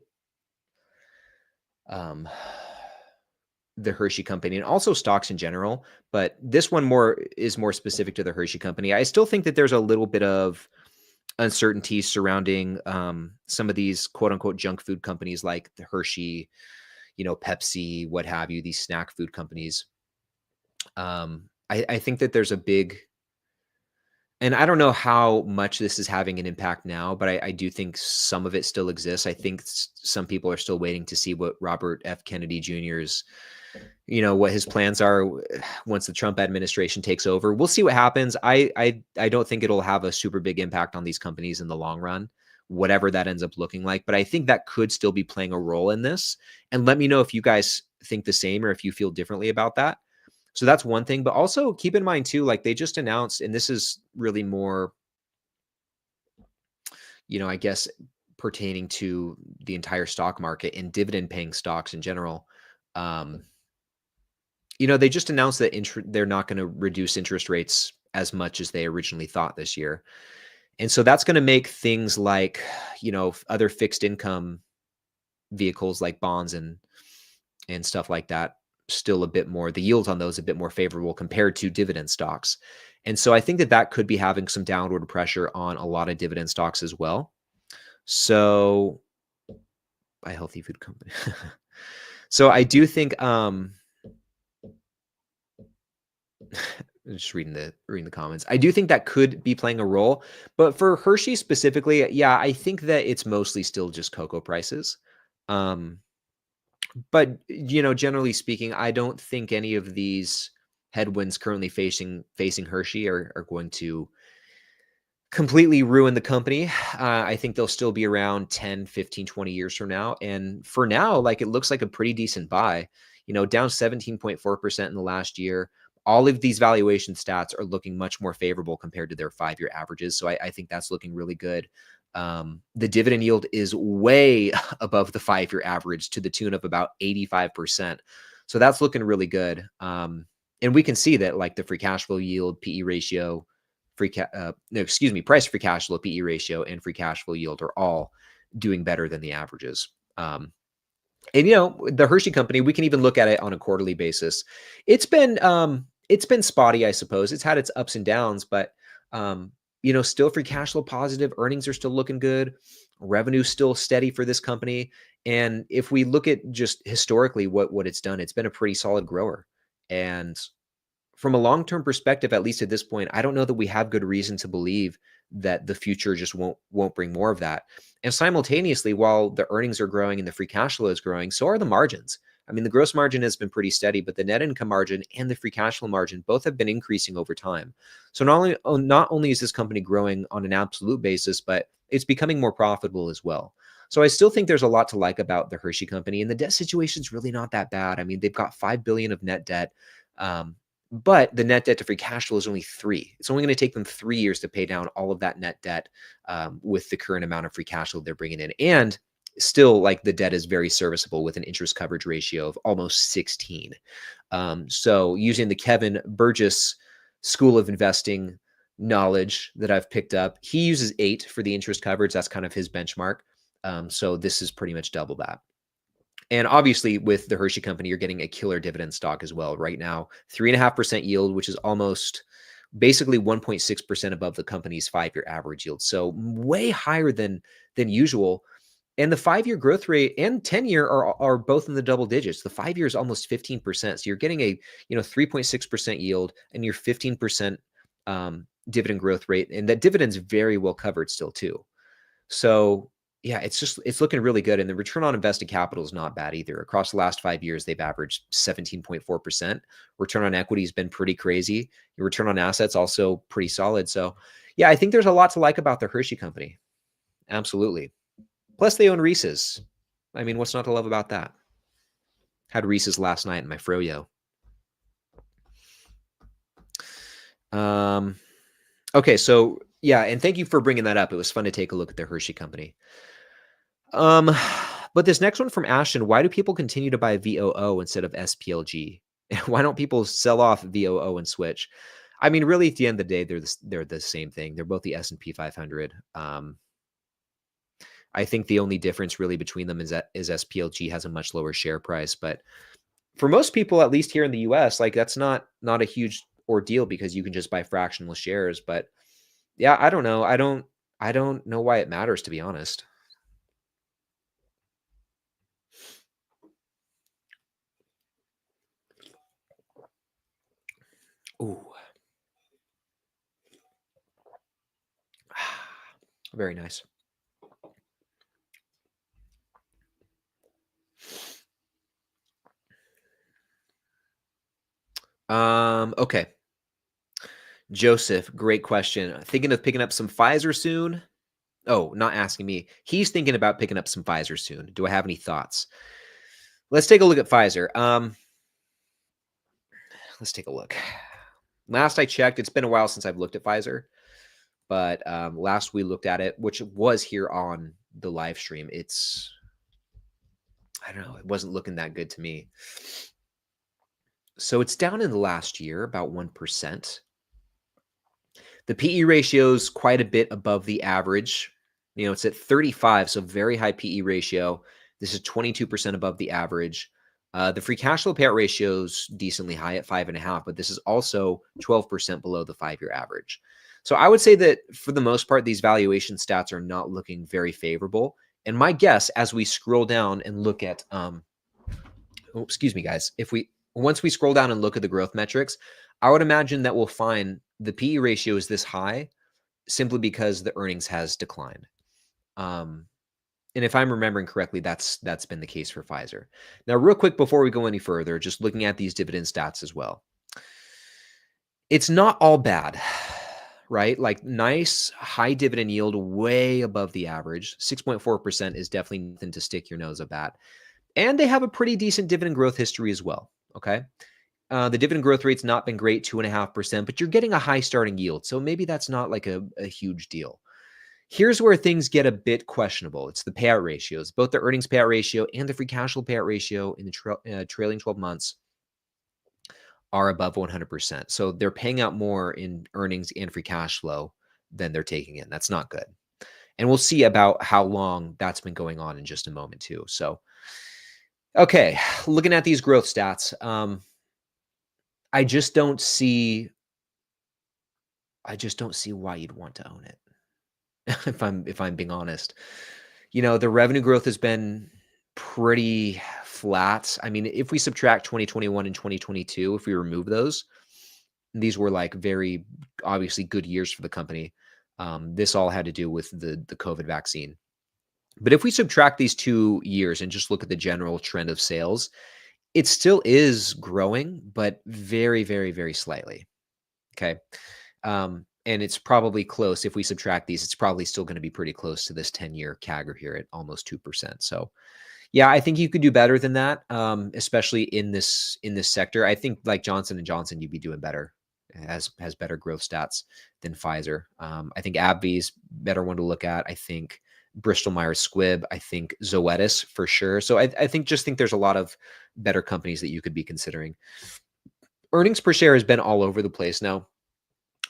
the Hershey company and also stocks in general, but this one is more specific to the Hershey company. I still think that there's a little bit of uncertainty surrounding some of these quote unquote junk food companies like the Hershey, Pepsi, what have you, these snack food companies. I think that there's a big, and I don't know how much this is having an impact now, but I do think some of it still exists. I think some people are still waiting to see what Robert F. Kennedy Jr.'s, what his plans are once the Trump administration takes over. We'll see what happens. I don't think it'll have a super big impact on these companies in the long run, whatever that ends up looking like. But I think that could still be playing a role in this. And let me know if you guys think the same or if you feel differently about that. So that's one thing, but also keep in mind too, like they just announced, and this is really more, I guess, pertaining to the entire stock market and dividend paying stocks in general. They just announced that they're not going to reduce interest rates as much as they originally thought this year. And so that's going to make things like, other fixed income vehicles like bonds and stuff like that still a bit more, the yields on those a bit more favorable compared to dividend stocks. And so I think that could be having some downward pressure on a lot of dividend stocks as well. So buy healthy food company. So I do think, just reading the comments. I do think that could be playing a role, but for Hershey specifically, yeah, I think that it's mostly still just cocoa prices. But, generally speaking, I don't think any of these headwinds currently facing Hershey are going to completely ruin the company. I think they'll still be around 10, 15, 20 years from now. And for now, like it looks like a pretty decent buy, down 17.4% in the last year. All of these valuation stats are looking much more favorable compared to their 5-year averages. So I think that's looking really good. The dividend yield is way above the 5-year average to the tune of about 85%. So that's looking really good. And we can see that like the free cash flow yield, PE ratio, price free cash flow, PE ratio, and free cash flow yield are all doing better than the averages. And the Hershey company, we can even look at it on a quarterly basis. It's been spotty, I suppose. It's had its ups and downs, but still free cash flow positive. Earnings are still looking good. Revenue still steady for this company. And if we look at just historically what it's done, it's been a pretty solid grower. And from a long-term perspective, at least at this point, I don't know that we have good reason to believe that the future just won't bring more of that. And simultaneously, while the earnings are growing and the free cash flow is growing, so are the margins. I mean, the gross margin has been pretty steady, but the net income margin and the free cash flow margin both have been increasing over time. So not only is this company growing on an absolute basis, but it's becoming more profitable as well. So I still think there's a lot to like about the Hershey company, and the debt situation is really not that bad. I mean, they've got $5 billion of net debt. But the net debt to free cash flow is only 3. It's only going to take them 3 years to pay down all of that net debt with the current amount of free cash flow they're bringing in. And still, like, the debt is very serviceable with an interest coverage ratio of almost 16. So using the Kevin Burgess School of Investing knowledge that I've picked up, he uses 8 for the interest coverage. That's kind of his benchmark. So this is pretty much double that. And obviously, with the Hershey company, you're getting a killer dividend stock as well. Right now, 3.5% yield, which is almost basically 1.6% above the company's 5-year average yield. So way higher than usual. And the 5-year growth rate and 10-year are both in the double digits. The 5-year is almost 15%. So you're getting a 3.6% yield and your 15% dividend growth rate. And that dividend's very well covered still too. So yeah, it's looking really good. And the return on invested capital is not bad either. Across the last 5 years, they've averaged 17.4%. Return on equity has been pretty crazy. Your return on assets also pretty solid. So yeah, I think there's a lot to like about the Hershey company. Absolutely. Plus they own Reese's. I mean, what's not to love about that? Had Reese's last night in my froyo. Okay, so yeah, and thank you for bringing that up. It was fun to take a look at the Hershey company. But this next one from Ashton, why do people continue to buy VOO instead of SPLG? Why don't people sell off VOO and switch? I mean, really, at the end of the day, they're the same thing. They're both the S&P 500. I think the only difference really between them is SPLG has a much lower share price. But for most people, at least here in the US, like that's not a huge ordeal because you can just buy fractional shares. But yeah, I don't know. I don't know why it matters, to be honest. Ooh. Very nice. Okay. Joseph, great question. Thinking of picking up some Pfizer soon? Oh, not asking me. He's thinking about picking up some Pfizer soon. Do I have any thoughts? Let's take a look at Pfizer. Let's take a look. Last I checked, it's been a while since I've looked at Pfizer, but last we looked at it, which was here on the live stream, I don't know, it wasn't looking that good to me. So it's down in the last year, about 1%. The PE ratio is quite a bit above the average. It's at 35, so very high PE ratio. This is 22% above the average. The free cash flow payout ratio is decently high at 5.5, but this is also 12% below the 5-year average. So I would say that for the most part, these valuation stats are not looking very favorable. And my guess, as we scroll down and look at, excuse me, guys, once we scroll down and look at the growth metrics, I would imagine that we'll find the PE ratio is this high simply because the earnings has declined. And if I'm remembering correctly, that's been the case for Pfizer. Now, real quick, before we go any further, just looking at these dividend stats as well. It's not all bad, right? Like nice high dividend yield, way above the average. 6.4% is definitely nothing to stick your nose up at. And they have a pretty decent dividend growth history as well, okay? The dividend growth rate's not been great, 2.5%, but you're getting a high starting yield. So maybe that's not like a huge deal. Here's where things get a bit questionable. It's the payout ratios. Both the earnings payout ratio and the free cash flow payout ratio in the trailing 12 months are above 100%. So they're paying out more in earnings and free cash flow than they're taking in. That's not good. And we'll see about how long that's been going on in just a moment too. So, okay, looking at these growth stats, I just don't see why you'd want to own it. if I'm being honest. The revenue growth has been pretty flat. I mean, if we subtract 2021 and 2022, if we remove those, these were like very obviously good years for the company. This all had to do with the COVID vaccine. But if we subtract these 2 years and just look at the general trend of sales, it still is growing, but very, very, very slightly. Okay. And it's probably close. If we subtract these, it's probably still going to be pretty close to this 10-year CAGR here at almost 2%. So yeah, I think you could do better than that, especially in this sector. I think like Johnson and Johnson, you'd be doing better. It has better growth stats than Pfizer. I think AbbVie's better one to look at. I think Bristol Myers Squibb. I think Zoetis for sure. So I think there's a lot of better companies that you could be considering. Earnings per share has been all over the place now.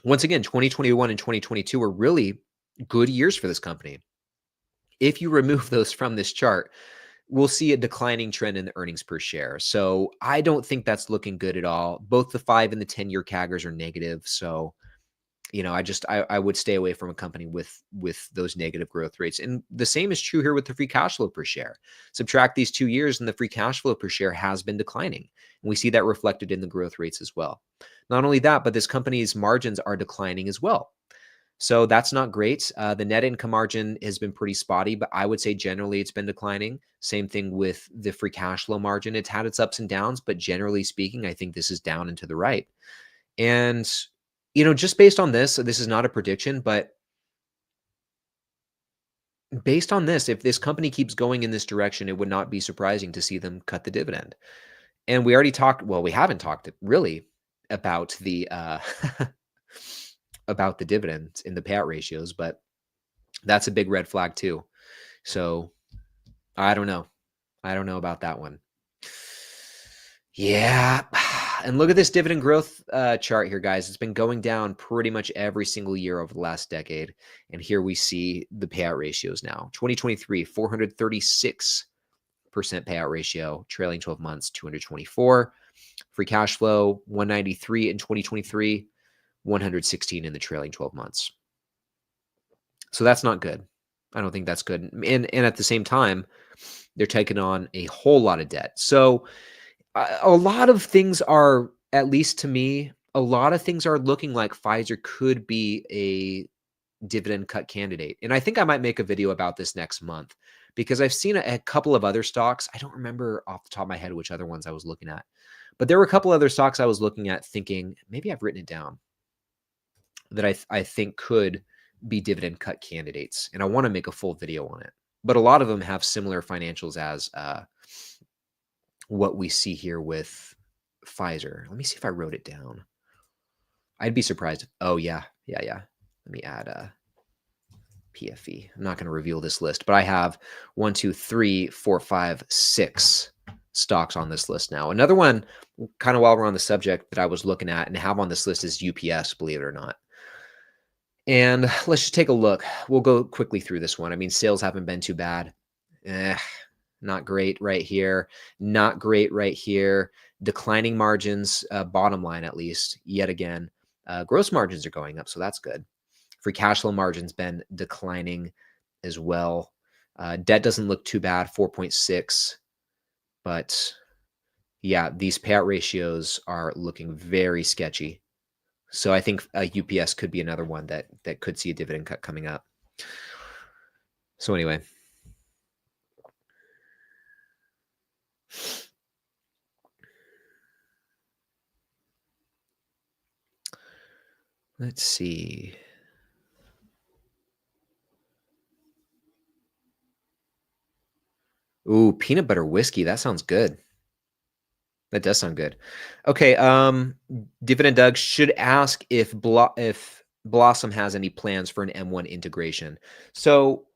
Once again, 2021 and 2022 were really good years for this company. If you remove those from this chart, we'll see a declining trend in the earnings per share. So I don't think that's looking good at all. Both the 5 and the 10-year CAGRs are negative. So, I would stay away from a company with those negative growth rates. And the same is true here with the free cash flow per share. Subtract these 2 years and the free cash flow per share has been declining. And we see that reflected in the growth rates as well. Not only that, but this company's margins are declining as well. So that's not great. The net income margin has been pretty spotty, but I would say generally it's been declining. Same thing with the free cash flow margin. It's had its ups and downs, but generally speaking, I think this is down and to the right. And, just based on this is not a prediction, but based on this, if this company keeps going in this direction, it would not be surprising to see them cut the dividend. And we already talked, well, we haven't talked really about the about the dividends in the payout ratios, but that's a big red flag too. So I don't know. I don't know about that one. Yeah. And look at this dividend growth chart here, guys. It's been going down pretty much every single year over the last decade. And here we see the payout ratios now. 2023, 436% payout ratio, trailing 12 months, 224. Free cash flow, 193 in 2023, 116 in the trailing 12 months. So that's not good. I don't think that's good. And at the same time, they're taking on a whole lot of debt. So a lot of things are, at least to me, a lot of things are looking like Pfizer could be a dividend cut candidate. And I think I might make a video about this next month because I've seen a couple of other stocks. I don't remember off the top of my head which other ones I was looking at, but there were a couple other stocks I was looking at thinking, maybe I've written it down, that I think could be dividend cut candidates. And I want to make a full video on it. But a lot of them have similar financials as what we see here with Pfizer. Let me see if I wrote it down. I'd be surprised. Oh, yeah. Let me add PFE. I'm not going to reveal this list, but I have 1, 2, 3, 4, 5, 6 stocks on this list now. Another one, kind of while we're on the subject, that I was looking at and have on this list is UPS, believe it or not. And let's just take a look. We'll go quickly through this one. I mean, sales haven't been too bad. Not great right here. Not great right here. Declining margins, bottom line at least, yet again. Gross margins are going up, so that's good. Free cash flow margin's been declining as well. Debt doesn't look too bad, 4.6. But yeah, these payout ratios are looking very sketchy. So I think UPS could be another one that could see a dividend cut coming up. So anyway. Let's see. Ooh, peanut butter whiskey. That sounds good. That does sound good. Okay, Dividend Doug should ask if Blossom has any plans for an M1 integration. So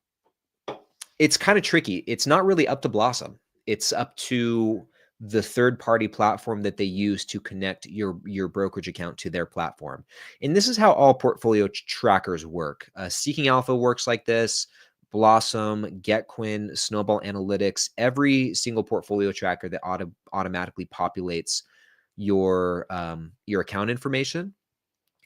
it's kind of tricky. It's not really up to Blossom. It's up to the third-party platform that they use to connect your brokerage account to their platform. And this is how all portfolio trackers work. Seeking Alpha works like this. Blossom, GetQuinn, Snowball Analytics, every single portfolio tracker that automatically populates your account information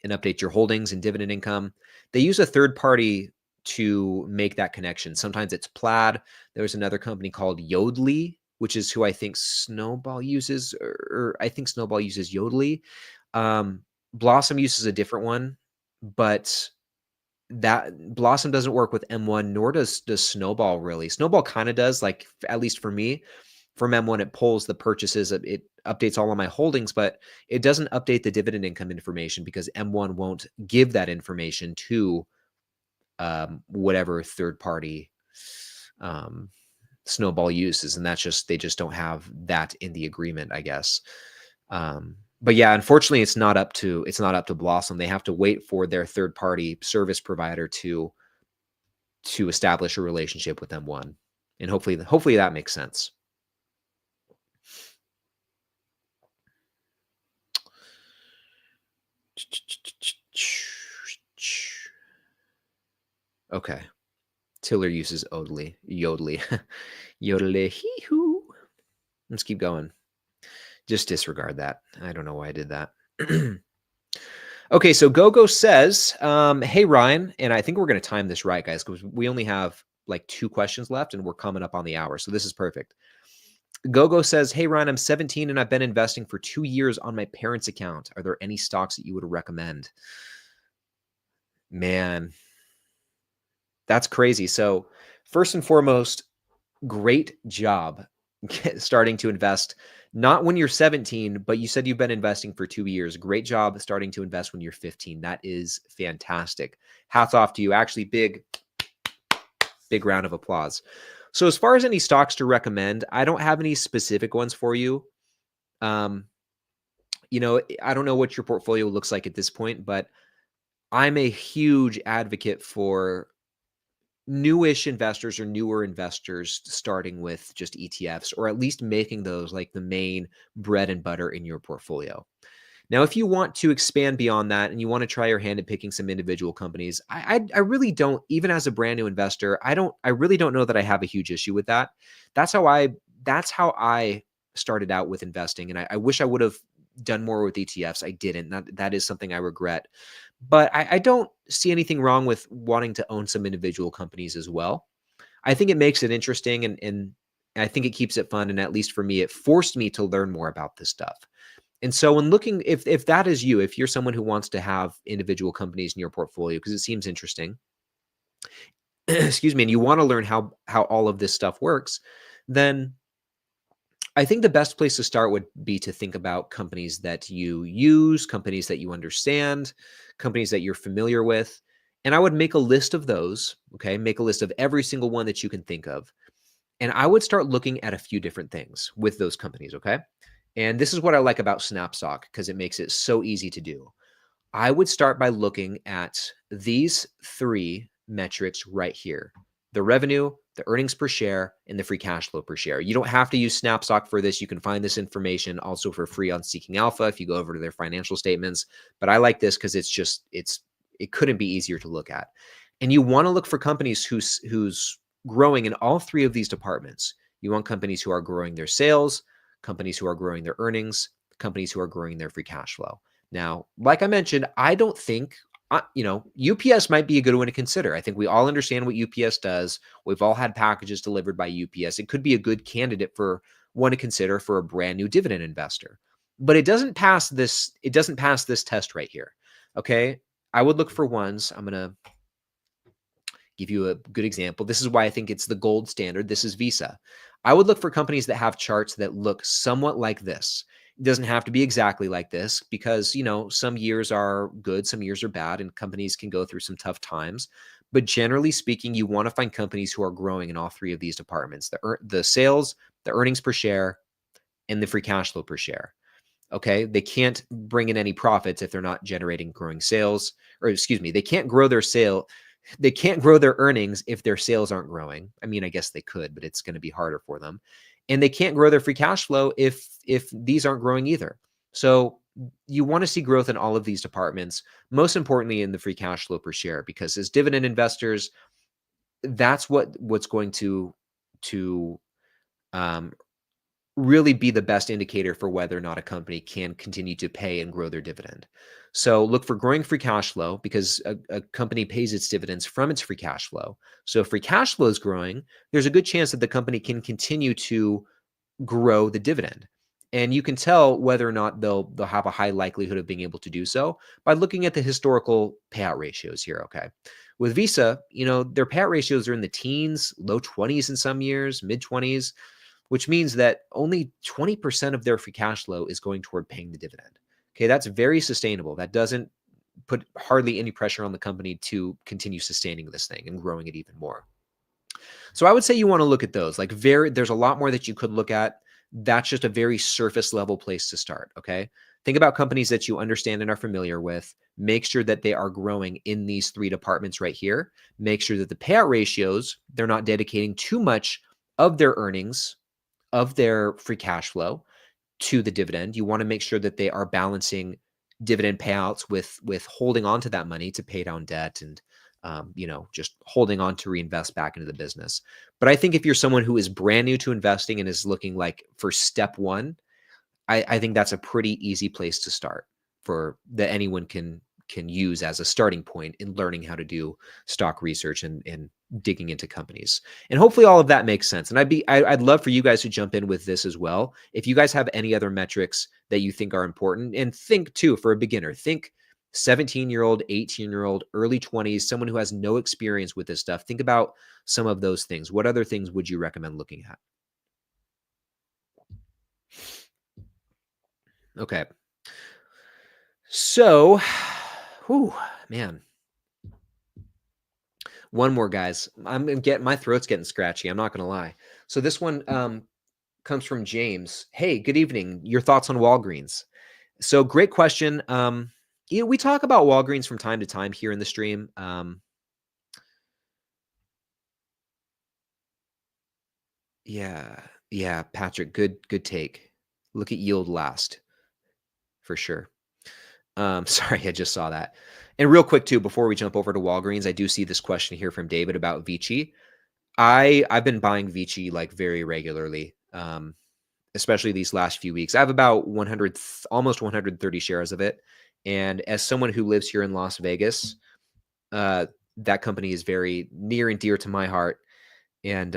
and updates your holdings and dividend income. They use a third party to make that connection. Sometimes it's Plaid. There's another company called Yodlee, which is who I think Snowball uses, or I think Snowball uses Yodlee. Blossom uses a different one, but that Blossom doesn't work with M1, nor does Snowball really. Snowball kind of does, like at least for me. From M1, it pulls the purchases, it updates all of my holdings, but it doesn't update the dividend income information because M1 won't give that information to whatever third party Snowball uses. And that's just, they just don't have that in the agreement, I guess. But yeah, unfortunately, it's not up to Blossom. They have to wait for their third party service provider to establish a relationship with M1. And hopefully that makes sense. Okay. Tiller uses Yodely. Yodely hee-hoo. Let's keep going. Just disregard that. I don't know why I did that. Okay, so Gogo says, hey, Ryan, and I think we're going to time this right, guys, because we only have like 2 questions left and we're coming up on the hour. So this is perfect. Gogo says, hey, Ryan, I'm 17 and I've been investing for 2 years on my parents' account. Are there any stocks that you would recommend? Man, that's crazy. So first and foremost, great job starting to invest, not when you're 17, but you said you've been investing for 2 years. Great job starting to invest when you're 15. That is fantastic. Hats off to you. Actually, big round of applause. So as far as any stocks to recommend, I don't have any specific ones for you. You know, I don't know what your portfolio looks like at this point, but I'm a huge advocate for newish investors or newer investors starting with just ETFs, or at least making those like the main bread and butter in your portfolio. Now, if you want to expand beyond that and you want to try your hand at picking some individual companies, I really don't, even as a brand new investor, I really don't know that I have a huge issue with that. That's how I started out with investing. And I wish I would have done more with ETFs. I didn't. That is something I regret. But I don't see anything wrong with wanting to own some individual companies as well. I think it makes it interesting, and I think it keeps it fun. And at least for me, it forced me to learn more about this stuff. And so when looking, if that is you, if you're someone who wants to have individual companies in your portfolio, because it seems interesting, excuse me, and you want to learn how all of this stuff works, then I think the best place to start would be to think about companies that you use, companies that you understand, companies that you're familiar with. And I would make a list of those, okay? Make a list of every single one that you can think of. And I would start looking at a few different things with those companies, okay? And this is what I like about Snapstock because it makes it so easy to do. I would start by looking at these 3 metrics right here: the revenue, the earnings per share, and the free cash flow per share. You don't have to use Snapstock for this. You can find this information also for free on Seeking Alpha if you go over to their financial statements. But I like this because it couldn't be easier to look at. And you want to look for companies who's growing in all 3 of these departments. You want companies who are growing their sales, companies who are growing their earnings, companies who are growing their free cash flow. Now, like I mentioned, I don't think, UPS might be a good one to consider. I think we all understand what UPS does. We've all had packages delivered by UPS. It could be a good candidate for one to consider for a brand new dividend investor. But it doesn't pass this test right here. Okay? I would look for ones. I'm going to give you a good example. This is why I think it's the gold standard. This is Visa. I would look for companies that have charts that look somewhat like this. It doesn't have to be exactly like this because, some years are good, some years are bad, and companies can go through some tough times. But generally speaking, you want to find companies who are growing in all 3 of these departments: the sales, the earnings per share, and the free cash flow per share. Okay. They can't bring in any profits if they're not generating growing sales, or excuse me, they can't grow their earnings if their sales aren't growing. I mean, I guess they could, but it's going to be harder for them. And they can't grow their free cash flow if these aren't growing either. So you want to see growth in all of these departments, most importantly in the free cash flow per share, because as dividend investors, that's what's going to really be the best indicator for whether or not a company can continue to pay and grow their dividend. So look for growing free cash flow because a company pays its dividends from its free cash flow. So if free cash flow is growing, there's a good chance that the company can continue to grow the dividend. And you can tell whether or not they'll have a high likelihood of being able to do so by looking at the historical payout ratios here, okay? With Visa, their payout ratios are in the teens, low 20s in some years, mid 20s. which means that only 20% of their free cash flow is going toward paying the dividend. Okay, that's very sustainable. That doesn't put hardly any pressure on the company to continue sustaining this thing and growing it even more. So I would say you want to look at those. Like there's a lot more that you could look at. That's just a very surface level place to start. Okay. Think about companies that you understand and are familiar with. Make sure that they are growing in these three departments right here. Make sure that the payout ratios, they're not dedicating too much of their earnings, of their free cash flow to the dividend. You want to make sure that they are balancing dividend payouts with holding on to that money to pay down debt and just holding on to reinvest back into the business. But I think if you're someone who is brand new to investing and is looking like for step one, I think that's a pretty easy place to start for that anyone can use as a starting point in learning how to do stock research and digging into companies. And hopefully all of that makes sense. And I'd love for you guys to jump in with this as well. If you guys have any other metrics that you think are important, and think too, for a beginner, think 17-year-old, 18-year-old, early 20s, someone who has no experience with this stuff. Think about some of those things. What other things would you recommend looking at? Okay. So, whew, man. One more, guys. My throat's getting scratchy. I'm not going to lie. So this one comes from James. Hey, good evening. Your thoughts on Walgreens? So great question. We talk about Walgreens from time to time here in the stream. Yeah, Patrick, good take. Look at yield last for sure. Sorry, I just saw that. And real quick too, before we jump over to Walgreens, I do see this question here from David about Vici. I've been buying Vici like very regularly, especially these last few weeks. I have about almost 130 shares of it. And as someone who lives here in Las Vegas, that company is very near and dear to my heart. And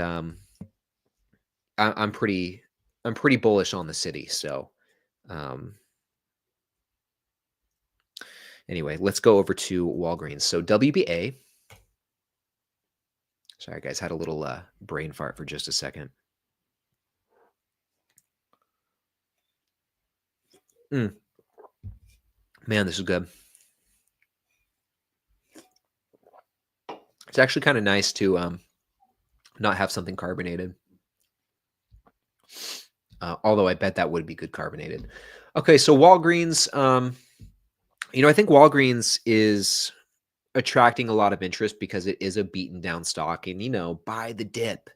I'm pretty bullish on the city. So anyway, let's go over to Walgreens. So WBA. Sorry, guys, had a little brain fart for just a second. Man, this is good. It's actually kind of nice to not have something carbonated. Although I bet that would be good carbonated. Okay, so Walgreens, I think Walgreens is attracting a lot of interest because it is a beaten down stock and, buy the dip.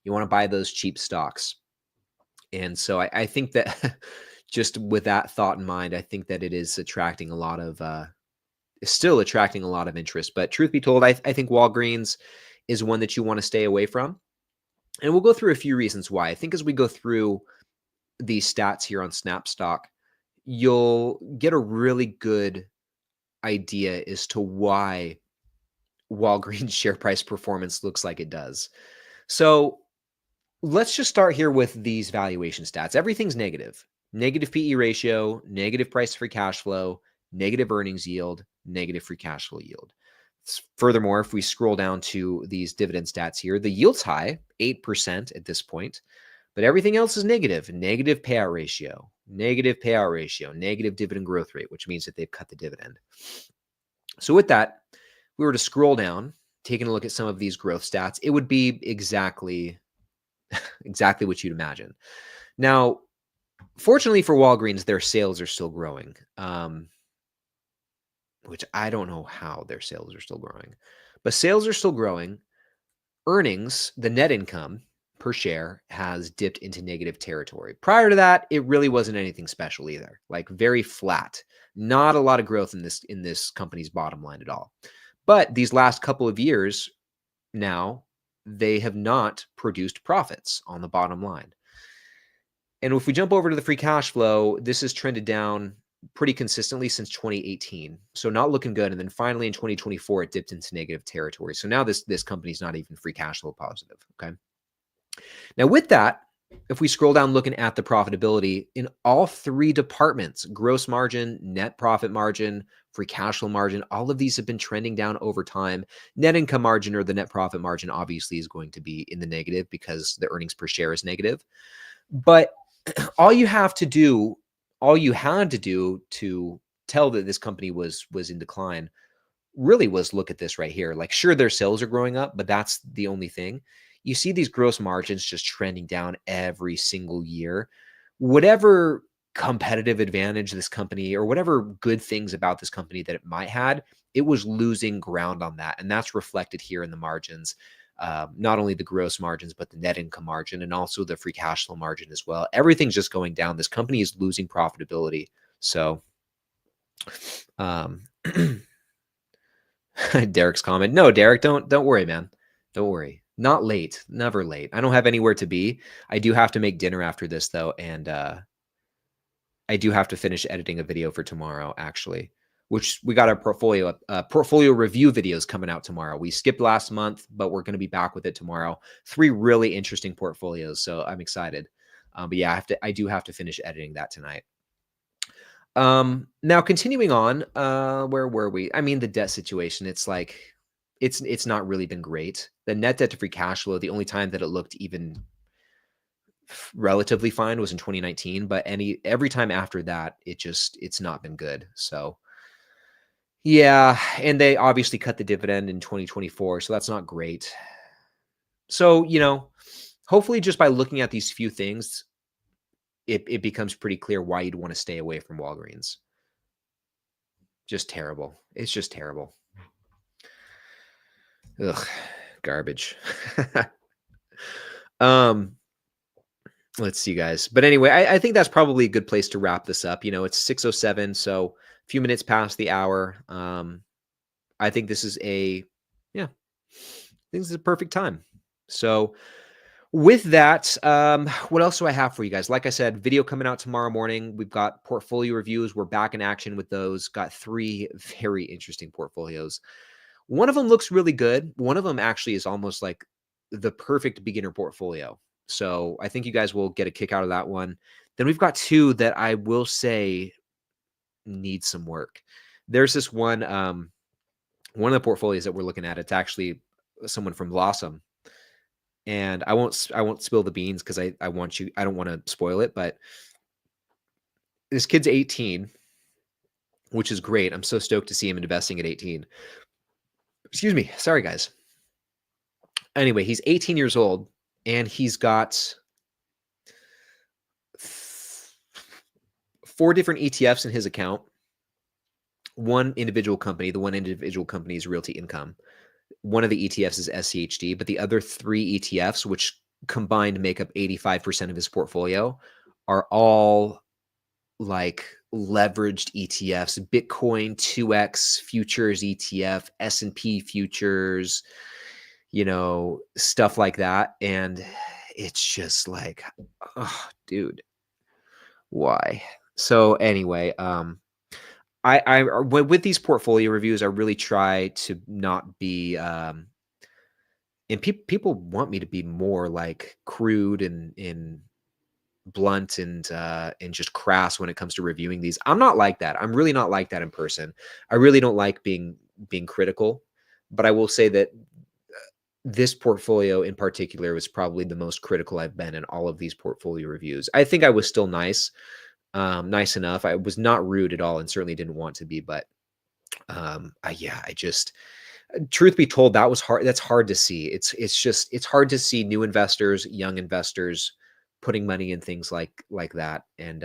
You want to buy those cheap stocks. And so I think that just with that thought in mind, I think that it is still attracting a lot of interest. But truth be told, I think Walgreens is one that you want to stay away from. And we'll go through a few reasons why. I think as we go through these stats here on SnapStock, you'll get a really good idea as to why Walgreens share price performance looks like it does. So let's just start here with these valuation stats. Everything's negative. Negative PE ratio, negative price to free cash flow, negative earnings yield, negative free cash flow yield. Furthermore, if we scroll down to these dividend stats here, the yield's high, 8% at this point, but everything else is negative. Negative payout ratio, negative dividend growth rate, which means that they've cut the dividend. So with that, if we were to scroll down, taking a look at some of these growth stats, it would be exactly what you'd imagine. Now, fortunately for Walgreens, their sales are still growing, which I don't know how their sales are still growing, but sales are still growing. Earnings, the net income per share, has dipped into negative territory. Prior to that, it really wasn't anything special either, like very flat. Not a lot of growth in this company's bottom line at all. But these last couple of years now, they have not produced profits on the bottom line. And if we jump over to the free cash flow, this has trended down pretty consistently since 2018. So not looking good. And then finally in 2024, it dipped into negative territory. So now this company's not even free cash flow positive. Okay. Now with that, if we scroll down looking at the profitability in all three departments, gross margin, net profit margin, free cash flow margin, all of these have been trending down over time. Net income margin or the net profit margin obviously is going to be in the negative because the earnings per share is negative. But all you had to do to tell that this company was in decline really was look at this right here. Like, sure, their sales are growing up, but that's the only thing. You see these gross margins just trending down every single year. Whatever competitive advantage this company or whatever good things about this company that it might had, it was losing ground on that. And that's reflected here in the margins. Not only the gross margins, but the net income margin and also the free cash flow margin as well. Everything's just going down. This company is losing profitability. So, Derek's comment. No, Derek, don't worry, man. Don't worry. Not late. Never late. I don't have anywhere to be. I do have to make dinner after this though, and I do have to finish editing a video for tomorrow, actually. Which we got our portfolio review videos coming out tomorrow. We skipped last month, but we're going to be back with it tomorrow. 3 really interesting portfolios, so I'm excited. But yeah, I do have to finish editing that tonight. Now continuing on, where were we? I mean, the debt situation, it's like, it's not really been great. The net debt to free cash flow, the only time that it looked even relatively fine was in 2019, but every time after that, it's not been good. So yeah, and they obviously cut the dividend in 2024, so that's not great. So, hopefully just by looking at these few things, it becomes pretty clear why you'd want to stay away from Walgreens. Just terrible. It's just terrible. Ugh, garbage. Let's see, guys. But anyway, I think that's probably a good place to wrap this up. It's 6:07, so a few minutes past the hour. I think this is a perfect time. So with that, what else do I have for you guys? Like I said, video coming out tomorrow morning. We've got portfolio reviews. We're back in action with those. Got 3 very interesting portfolios. One of them looks really good. One of them actually is almost like the perfect beginner portfolio. So I think you guys will get a kick out of that one. Then we've got 2 that I will say need some work. There's this one of the portfolios that we're looking at. It's actually someone from Blossom. And I won't spill the beans because I don't want to spoil it, but this kid's 18, which is great. I'm so stoked to see him investing at 18. Excuse me. Sorry, guys. Anyway, he's 18 years old and he's got 4 different ETFs in his account. One individual company. The one individual company is Realty Income. One of the ETFs is SCHD, but the other 3 ETFs, which combined make up 85% of his portfolio, are all like leveraged ETFs, Bitcoin 2X futures ETF, S&P futures, stuff like that. And it's just like, oh, dude, why? So anyway, I with these portfolio reviews, I really try to not be, and people want me to be more like crude and blunt and just crass when it comes to reviewing these. I'm not like that. I'm really not like that in person. I really don't like being critical, but I will say that this portfolio in particular was probably the most critical I've been in all of these portfolio reviews. I think I was still nice enough. I was not rude at all and certainly didn't want to be, but I just, truth be told, that was hard. That's hard to see. It's hard to see new investors, young investors putting money in things like that. And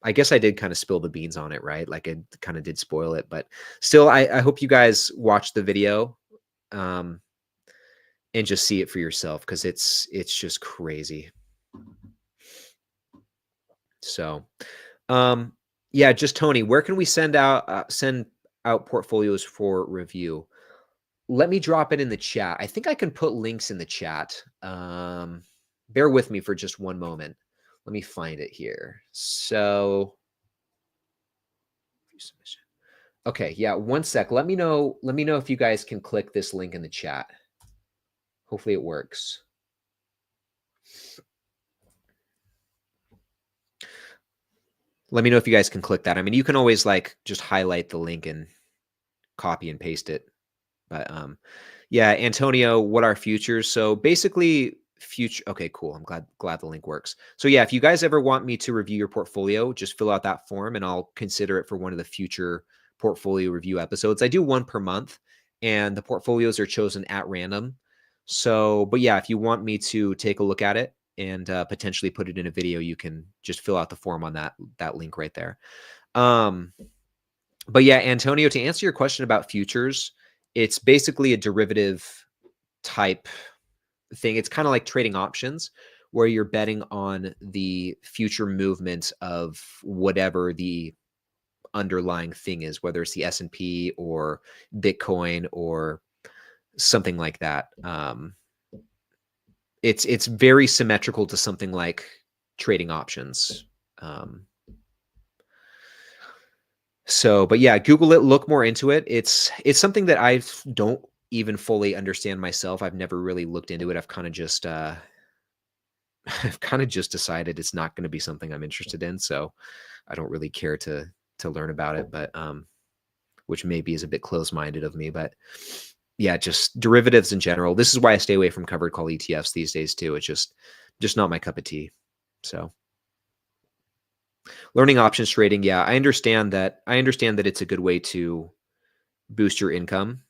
I guess I did kind of spill the beans on it, right? Like I kind of did spoil it, but still, I hope you guys watch the video and just see it for yourself because it's just crazy. So, yeah, just Tony, where can we send out portfolios for review? Let me drop it in the chat. I think I can put links in the chat. Bear with me for just one moment. Let me find it here. So, okay, yeah, one sec. Let me know if you guys can click this link in the chat. Hopefully it works. Let me know if you guys can click that. I mean, you can always like just highlight the link and copy and paste it. But yeah, Antonio, what are futures? So basically, future. Okay, cool. I'm glad the link works. So yeah, if you guys ever want me to review your portfolio, just fill out that form, and I'll consider it for one of the future portfolio review episodes. I do one per month, and the portfolios are chosen at random. So, but yeah, if you want me to take a look at it and potentially put it in a video, you can just fill out the form on that link right there. Um, but yeah, Antonio, to answer your question about futures, it's basically a derivative type thing. It's kind of like trading options where you're betting on the future movement of whatever the underlying thing is, whether it's the S&P or Bitcoin or something like that. It's very symmetrical to something like trading options. So, but yeah, Google it, look more into it. It's something that I don't even fully understand myself. I've never really looked into it. I've kind of just I've kind of just decided it's not going to be something I'm interested in, so I don't really care to learn about it, but which maybe is a bit close-minded of me, but yeah, just derivatives in general. This is why I stay away from covered call ETFs these days too. It's just not my cup of tea. So, learning options trading, yeah, I understand that. I understand that it's a good way to boost your income.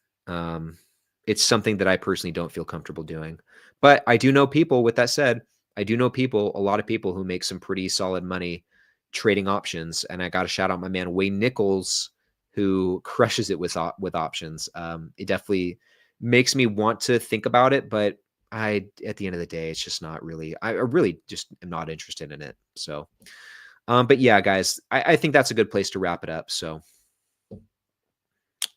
It's something that I personally don't feel comfortable doing. But I do know people, with that said, I do know people, a lot of people who make some pretty solid money trading options. And I got to shout out my man, Wayne Nichols, who crushes it with options. It definitely makes me want to think about it. But at the end of the day, it's just not really, I really just am not interested in it. So, but yeah, guys, I think that's a good place to wrap it up. So,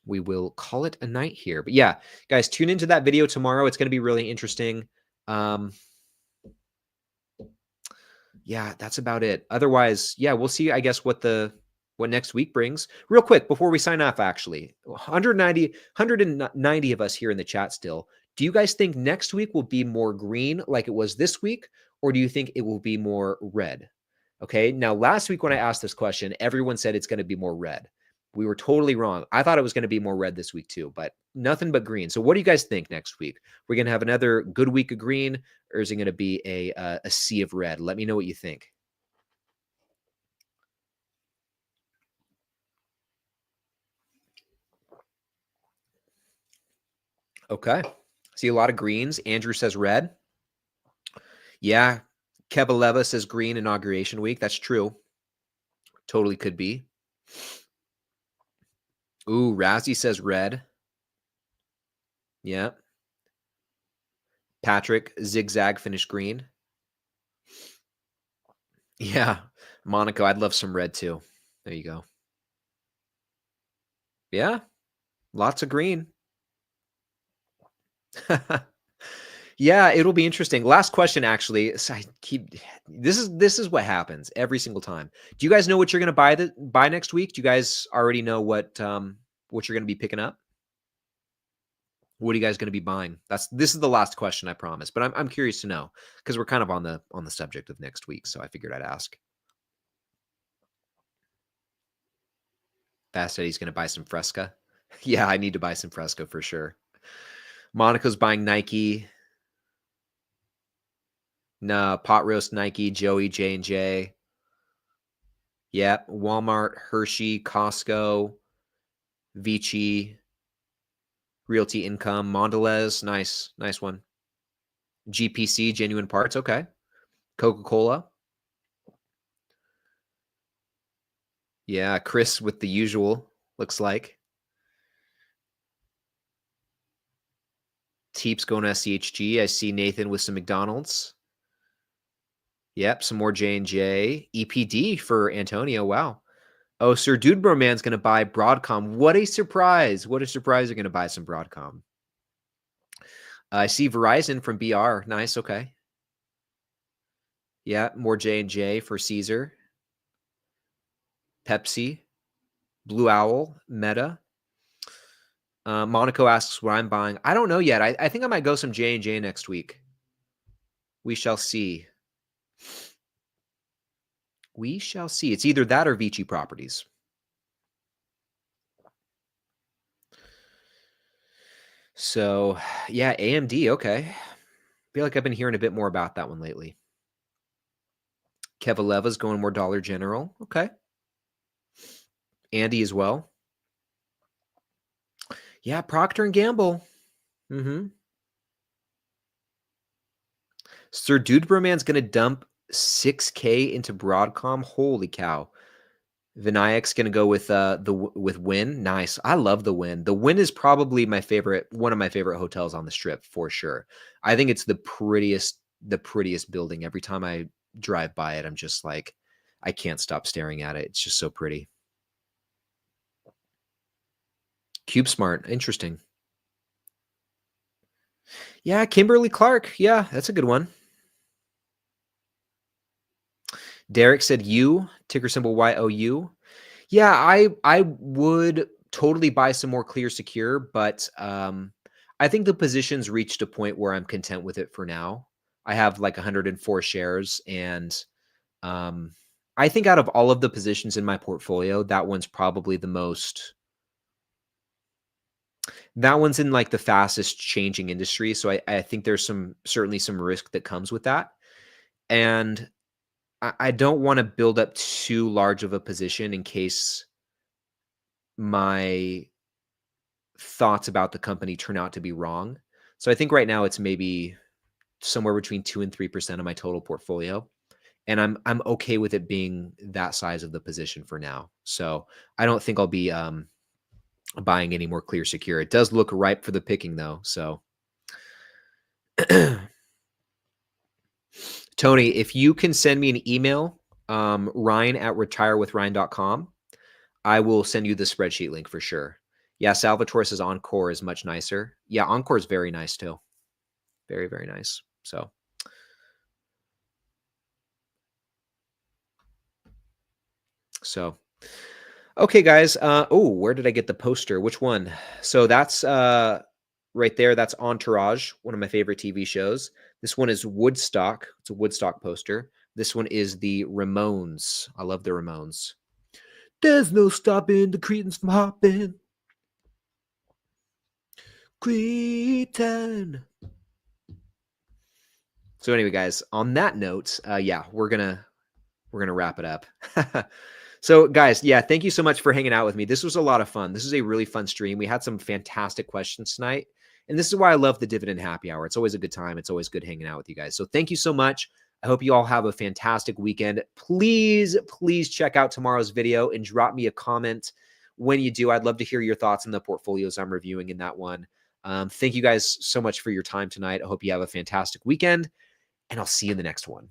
we will call it a night here. But yeah, guys, tune into that video tomorrow. It's going to be really interesting. Um, yeah, that's about it. Otherwise, yeah, we'll see, I guess, what next week brings. Real quick, before we sign off, actually, 190 of us here in the chat still. Do you guys think next week will be more green like it was this week, or do you think it will be more red? Okay. Now, last week when I asked this question, everyone said it's going to be more red. We were totally wrong. I thought it was going to be more red this week too, but nothing but green. So, what do you guys think next week? We're going to have another good week of green, or is it going to be a sea of red? Let me know what you think. Okay. See a lot of greens. Andrew says red. Yeah. Kebaleva says green inauguration week. That's true. Totally could be. Ooh, Razzie says red. Yeah. Patrick, zigzag finish green. Yeah. Monaco, I'd love some red too. There you go. Yeah. Lots of green. Yeah, it'll be interesting. Last question, actually. So this is what happens every single time. Do you guys know what you're going to buy next week? Do you guys already know what you're going to be picking up? What are you guys going to be buying? This is the last question, I promise. But I'm curious to know because we're kind of on the subject of next week, so I figured I'd ask. Fast Eddie's going to buy some Fresca. Yeah, I need to buy some Fresca for sure. Monica's buying Nike. No, pot roast Nike, Joey, J&J. Yep, Walmart, Hershey, Costco, Vici, Realty Income, Mondelez, nice one. GPC, Genuine Parts, okay. Coca-Cola. Yeah, Chris with the usual, looks like. Teeps going to SCHG. I see Nathan with some McDonald's. Yep, some more J&J. EPD for Antonio, wow. Oh, Sir Dude Bro Man's going to buy Broadcom. What a surprise. What a surprise they're going to buy some Broadcom. I see Verizon from BR. Nice, okay. Yeah, more J&J for Caesar. Pepsi. Blue Owl. Meta. Monaco asks what I'm buying. I don't know yet. I think I might go some J&J next week. We shall see. We shall see. It's either that or Vici Properties. So, yeah, AMD, okay. Feel like I've been hearing a bit more about that one lately. Kevaleva's going more Dollar General. Okay. Andy as well. Yeah, Procter and Gamble. Mm-hmm. Sir Dudeberman's going to dump 6K into Broadcom. Holy cow. Vinayak's going to go with with Wynn. Nice. I love the Wynn. The Wynn is probably my favorite, one of my favorite hotels on the Strip for sure. I think it's the prettiest building. Every time I drive by it, I'm just like, I can't stop staring at it. It's just so pretty. CubeSmart, interesting. Yeah, Kimberly Clark. Yeah, that's a good one. Derek said U, ticker symbol YOU. Yeah, I would totally buy some more Clear Secure, but I think the position's reached a point where I'm content with it for now. I have like 104 shares, and I think out of all of the positions in my portfolio, that one's probably the most. That one's in like the fastest changing industry, so I think there's certainly some risk that comes with that, and I don't want to build up too large of a position in case my thoughts about the company turn out to be wrong. So I think right now it's maybe somewhere between 2 and 3% of my total portfolio, and I'm okay with it being that size of the position for now. So I don't think I'll be buying any more Clear Secure. It does look ripe for the picking though. So Tony, if you can send me an email, Ryan@retirewithryan.com, I will send you the spreadsheet link for sure. Yeah, Salvatore says Encore is much nicer. Yeah, Encore is very nice too. Very, very nice. So okay, guys. Oh, where did I get the poster? Which one? So that's right there. That's Entourage, one of my favorite TV shows. This one is Woodstock. It's a Woodstock poster. This one is the Ramones. I love the Ramones. There's no stopping the Cretans from hopping. Cretan. So anyway, guys, on that note, yeah, we're gonna wrap it up. So guys, yeah, thank you so much for hanging out with me. This was a lot of fun. This is a really fun stream. We had some fantastic questions tonight. And this is why I love the Dividend Happy Hour. It's always a good time. It's always good hanging out with you guys. So thank you so much. I hope you all have a fantastic weekend. Please, please check out tomorrow's video and drop me a comment when you do. I'd love to hear your thoughts on the portfolios I'm reviewing in that one. Thank you guys so much for your time tonight. I hope you have a fantastic weekend, and I'll see you in the next one.